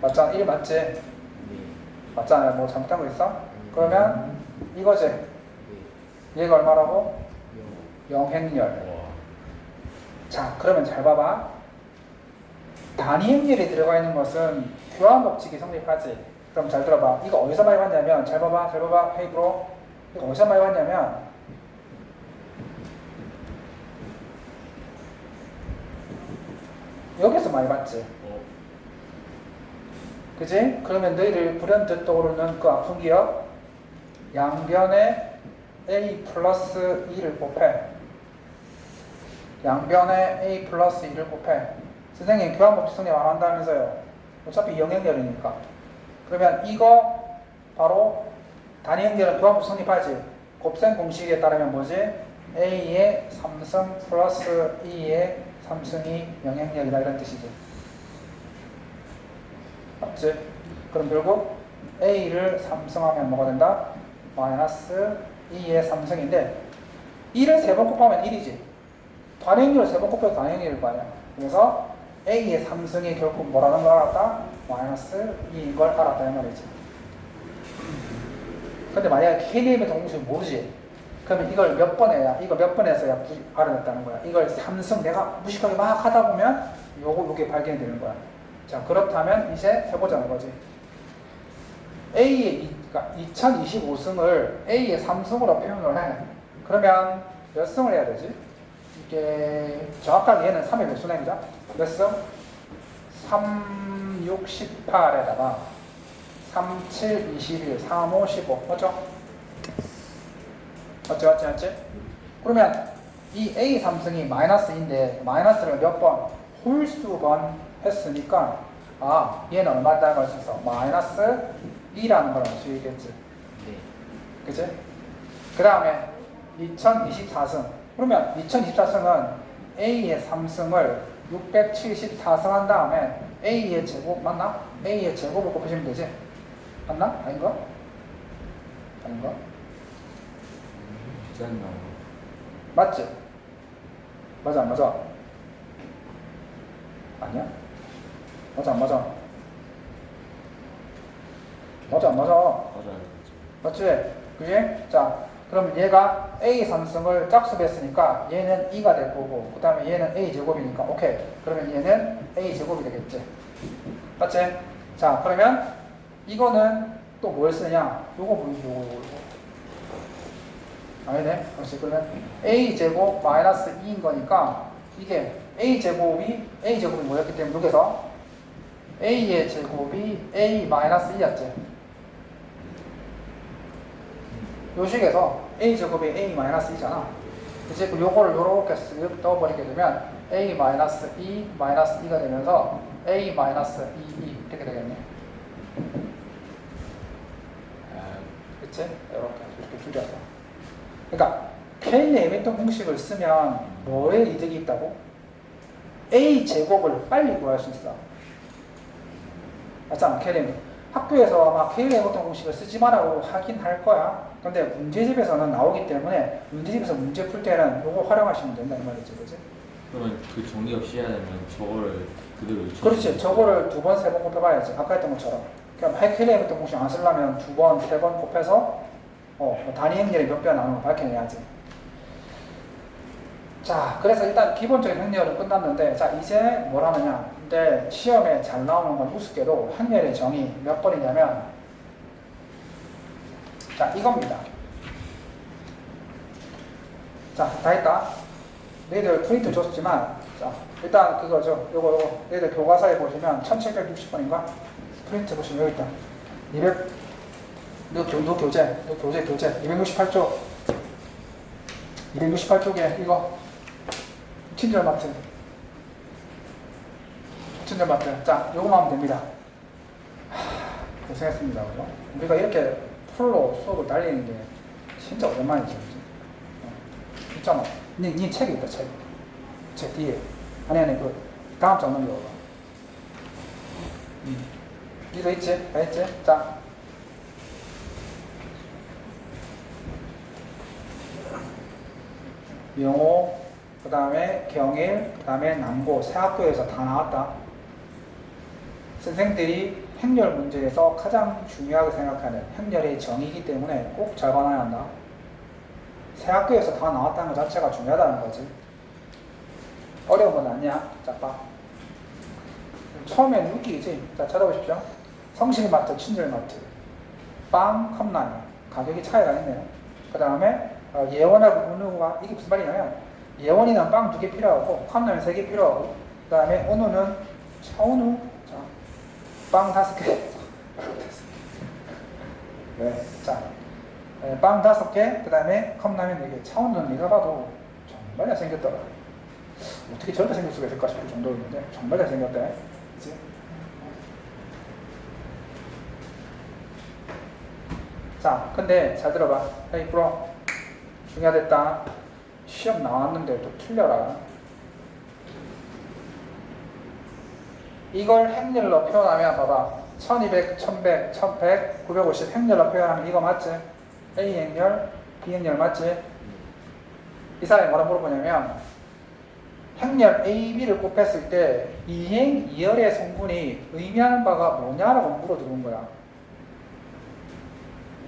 맞잖아. 1 맞지? 맞잖아. 뭐 잘못한 거 있어? 그러면 이거지? 얘가 얼마라고? 0행렬. 자, 그러면 잘 봐봐. 단위 행렬이 들어가 있는 것은 교환 법칙이 성립하지. 그럼 잘 들어봐. 이거 어디서 많이 봤냐면, 잘 봐봐. 헤이브로. 이거 어디서 많이 봤냐면, 여기서 많이 봤지. 그지? 그러면 너희들 불현듯 떠오르는 그 아픈 기억, 양변에 A 플러스 2를 곱해. 양변에 A 플러스 2를 곱해. 선생님 교환법칙 성립 안 한다면서요. 어차피 영행렬이니까. 그러면 이거 바로 단위 행렬은 교환법칙 성립하지. 곱셈 공식에 따르면 뭐지? A의 3승 플러스 2의 3승이 영행렬이다 이런 뜻이지. 맞지? 그럼 결국 A를 3승하면 뭐가 된다? 마이너스 2의 3승인데 1을 3번 곱하면 1이지. 단행률을 3번 곱해도 단행률일 거 아니야. 그래서 A의 3승이 결국 뭐라는 걸 알았다? 마이너스 2인 걸 알았다 이 말이지. 근데 만약에 K림의 동공식을 모르지. 그러면 이걸 몇 번 해야, 이거 몇 번 해서야 알아냈다는 거야. 이걸 3승 내가 무식하게 막 하다 보면 요게 발견이 되는 거야. 자, 그렇다면 이제 해보자는 거지. A의, 그러니까 2025승을 A의 3승으로 표현을 해. 그러면 몇 승을 해야 되지? 이게 정확하게 얘는 3의 몇 수행이죠? 몇 승? 3, 6, 18에다가 3, 7, 21, 3, 5, 15 맞죠? 맞지? 그러면 이 A 3승이 마이너스인데 마이너스를 몇 번? 홀수번 했으니까 얘는 얼마다는 걸 수 있어? 마이너스 2라는 걸 알 수 있겠지. 그치? 그 다음에 2024승 그러면 2024승은 A의 3승을 674승 한 다음에 A의 제곱 맞나? A의 제곱을 곱하시면 되지? 맞나? 아닌가? 아닌가? 있지 않나. 맞지? 맞아 안 맞아? 아니야? 맞아 안 맞아? 맞아 안 맞아? 맞아요. 맞지? 그지? 자, 그럼 얘가 A 3승을 짝수했으니까 얘는 2가 될 거고 그 다음에 얘는 A 제곱이니까 오케이. 그러면 얘는 A 제곱이 되겠지. 맞지? 자, 그러면 이거는 또 뭘 쓰냐? 요거 보이죠? 요거. 아니네. 그렇지. 그러면 A 제곱 마이너스 2인 거니까 이게 A 제곱이 뭐였기 때문에 여기서 A의 제곱이 A 마이너스 2였지. 요 식에서 A 제곱이 A 마이너스 2잖아. 이제 요거를 요렇게 쓱 떠버리게 되면 A 마이너스 2 마이너스 2가 되면서 A 마이너스 2 이렇게 되겠네. 그치? 이렇게 줄여서. 그러니까 케일리 에미턴 공식을 쓰면 뭐에 이득이 있다고? A 제곱을 빨리 구할 수 있어. 맞잖아, 케일리. 학교에서 아마 케일리 에미턴 공식을 쓰지 말라고 하긴 할 거야. 근데 문제집에서는 나오기 때문에 문제집에서 문제 풀 때는 이거 활용하시면 된다 이 말이지, 그지? 그러면 그 정리 없이 해야 되면 저거를 그대로 그렇지. 저거를 2번, 3번 곱해봐야지. 아까 했던 것처럼. 그럼 케일리 에미턴 공식 안 쓰려면 2번, 3번 곱해서 단위 행렬이 몇 배가 나오는 거 밝혀내야지. 자, 그래서 일단 기본적인 행렬은 끝났는데, 자, 이제 뭘 하느냐. 근데 시험에 잘 나오는 건 우습게도 행렬의 정의 몇 번이냐면, 자, 이겁니다. 자, 다 했다. 너희들 프린트 줬지만, 자, 일단 그거죠. 요거, 너희들 교과서에 보시면 1760번인가? 프린트 보시면 여기 있다. 200, 너 교재. 268쪽. 268쪽에 이거. 친절마트. 자, 요거만 하면 됩니다. 고생했습니다. 그죠? 우리가 이렇게 풀로 수업을 달리는 게 진짜 오랜만이지. 그치? 진짜 뭐. 니 책이 있다, 책. 책 뒤에. 아니, 그, 다음 장 넘겨봐. 니도 있지? 다 있지? 자. 명호, 그 다음에 경일, 그 다음에 남고 세 학교에서 다 나왔다. 선생들이 행렬 문제에서 가장 중요하게 생각하는 행렬의 정의이기 때문에 꼭 잘 관해야 한다. 세 학교에서 다 나왔다는 것 자체가 중요하다는 거지. 어려운 건 아니야. 자, 봐. 처음엔 웃기지. 자, 찾아보십시오. 성실마트, 친절마트, 빵, 컵라면. 가격이 차이가 있네요. 그 다음에 예원하고 은우가 이게 무슨 말이냐면 예원이는 빵 2개 필요하고 컵라면 3개 필요하고 그 다음에 은우는 차은우 자, 빵 5개 네, 자, 빵 5개 그 다음에 컵라면 4개 차은우는 네가 봐도 정말 잘생겼더라. 어떻게 저렇게 생길 수가 있을까 싶을 정도였는데 정말 잘생겼대. 그치? 자, 근데 잘 들어봐. 헤이 프로 중요하겠다. 시험 나왔는데 또 틀려라. 이걸 행렬로 표현하면 봐봐. 1200, 1100, 1100, 950 행렬로 표현하면 이거 맞지? A 행렬, B 행렬 맞지? 이 사람이 뭐라 물어보냐면 행렬 A, B를 곱했을 때 이행, 이열의 성분이 의미하는 바가 뭐냐라고 물어들은 거야.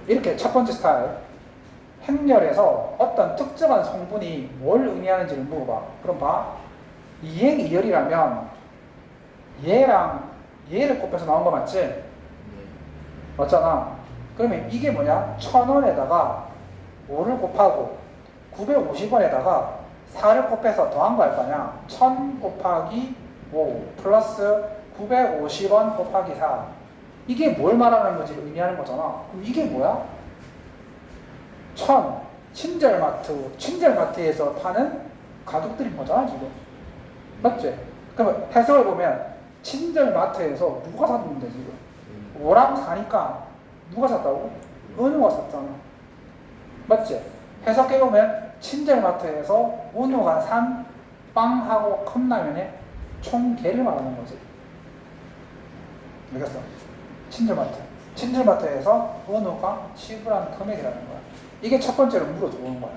이렇게 첫 번째 스타일. 행렬에서 어떤 특정한 성분이 뭘 의미하는지를 물어봐. 그럼 봐. 이행, 이열이라면 얘랑 얘를 곱해서 나온 거 맞지? 네. 맞잖아. 그러면 이게 뭐냐? 1000원에다가 5를 곱하고 950원에다가 4를 곱해서 더한 거 할 거 아니야? 1000 곱하기 5 플러스 950원 곱하기 4. 이게 뭘 말하는 건지 의미하는 거잖아. 그럼 이게 뭐야? 친절마트에서 파는 가격들인 거잖아, 지금. 맞지? 그러면 해석을 보면, 친절마트에서 누가 샀는데, 지금? 5랑 4니까 누가 샀다고? 은우가 샀잖아. 맞지? 해석해보면, 친절마트에서 은우가 산 빵하고 컵라면의 총계를 말하는 거지. 알겠어? 친절마트에서 은우가 지불한 금액이라는 거야. 이게 첫 번째로 물어 들어오는 거야.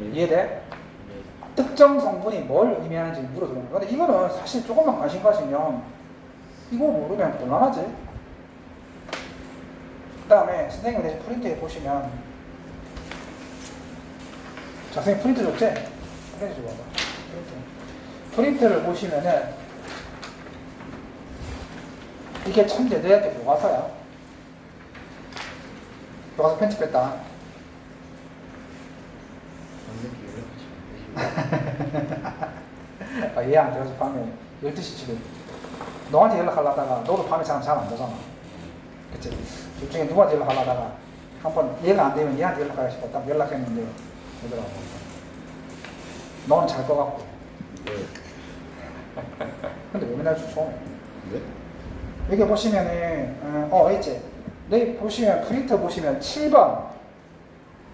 이해돼? 네. 특정 성분이 뭘 의미하는지 물어 들어오는 거야. 근데 이거는 사실 조금만 관심 가지면 이거 모르면 곤란하지. 그 다음에 선생님이 대신 프린트해 보시면, 자, 선생님 프린트 줬지? 프린트 줘봐. 프린트를 보시면은 이게 천재 너희한테 교과서야. 교과서 편집했다. 얘 안 돼가지고 밤에 12시 집에 너한테 연락하려다가 너도 밤에 잘 안 되잖아. 그치? 둘 중에 누구한테 연락하려다가 한번 얘가 안 되면 얘한테 연락하고 싶어. 딱 연락했는데 되더라고. 너는 잘 것 같고. 네. 근데 왜 맨날 주소? 네? 여기 보시면은 있지? 네, 보시면 프린터 보시면 7번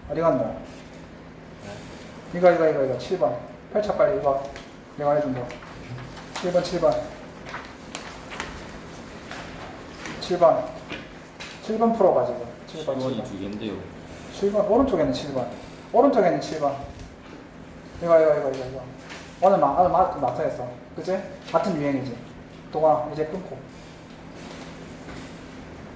어디 갔노? 이거 7번 펼쳐 빨리. 이거 내가 해준 거 7번 7번 풀어가지고 7번이 두 개인데요. 7번 오른쪽에는 7번 오른쪽에는 7번 이거 오늘 마트에서 그치? 같은 유행이지. 동아 이제 끊고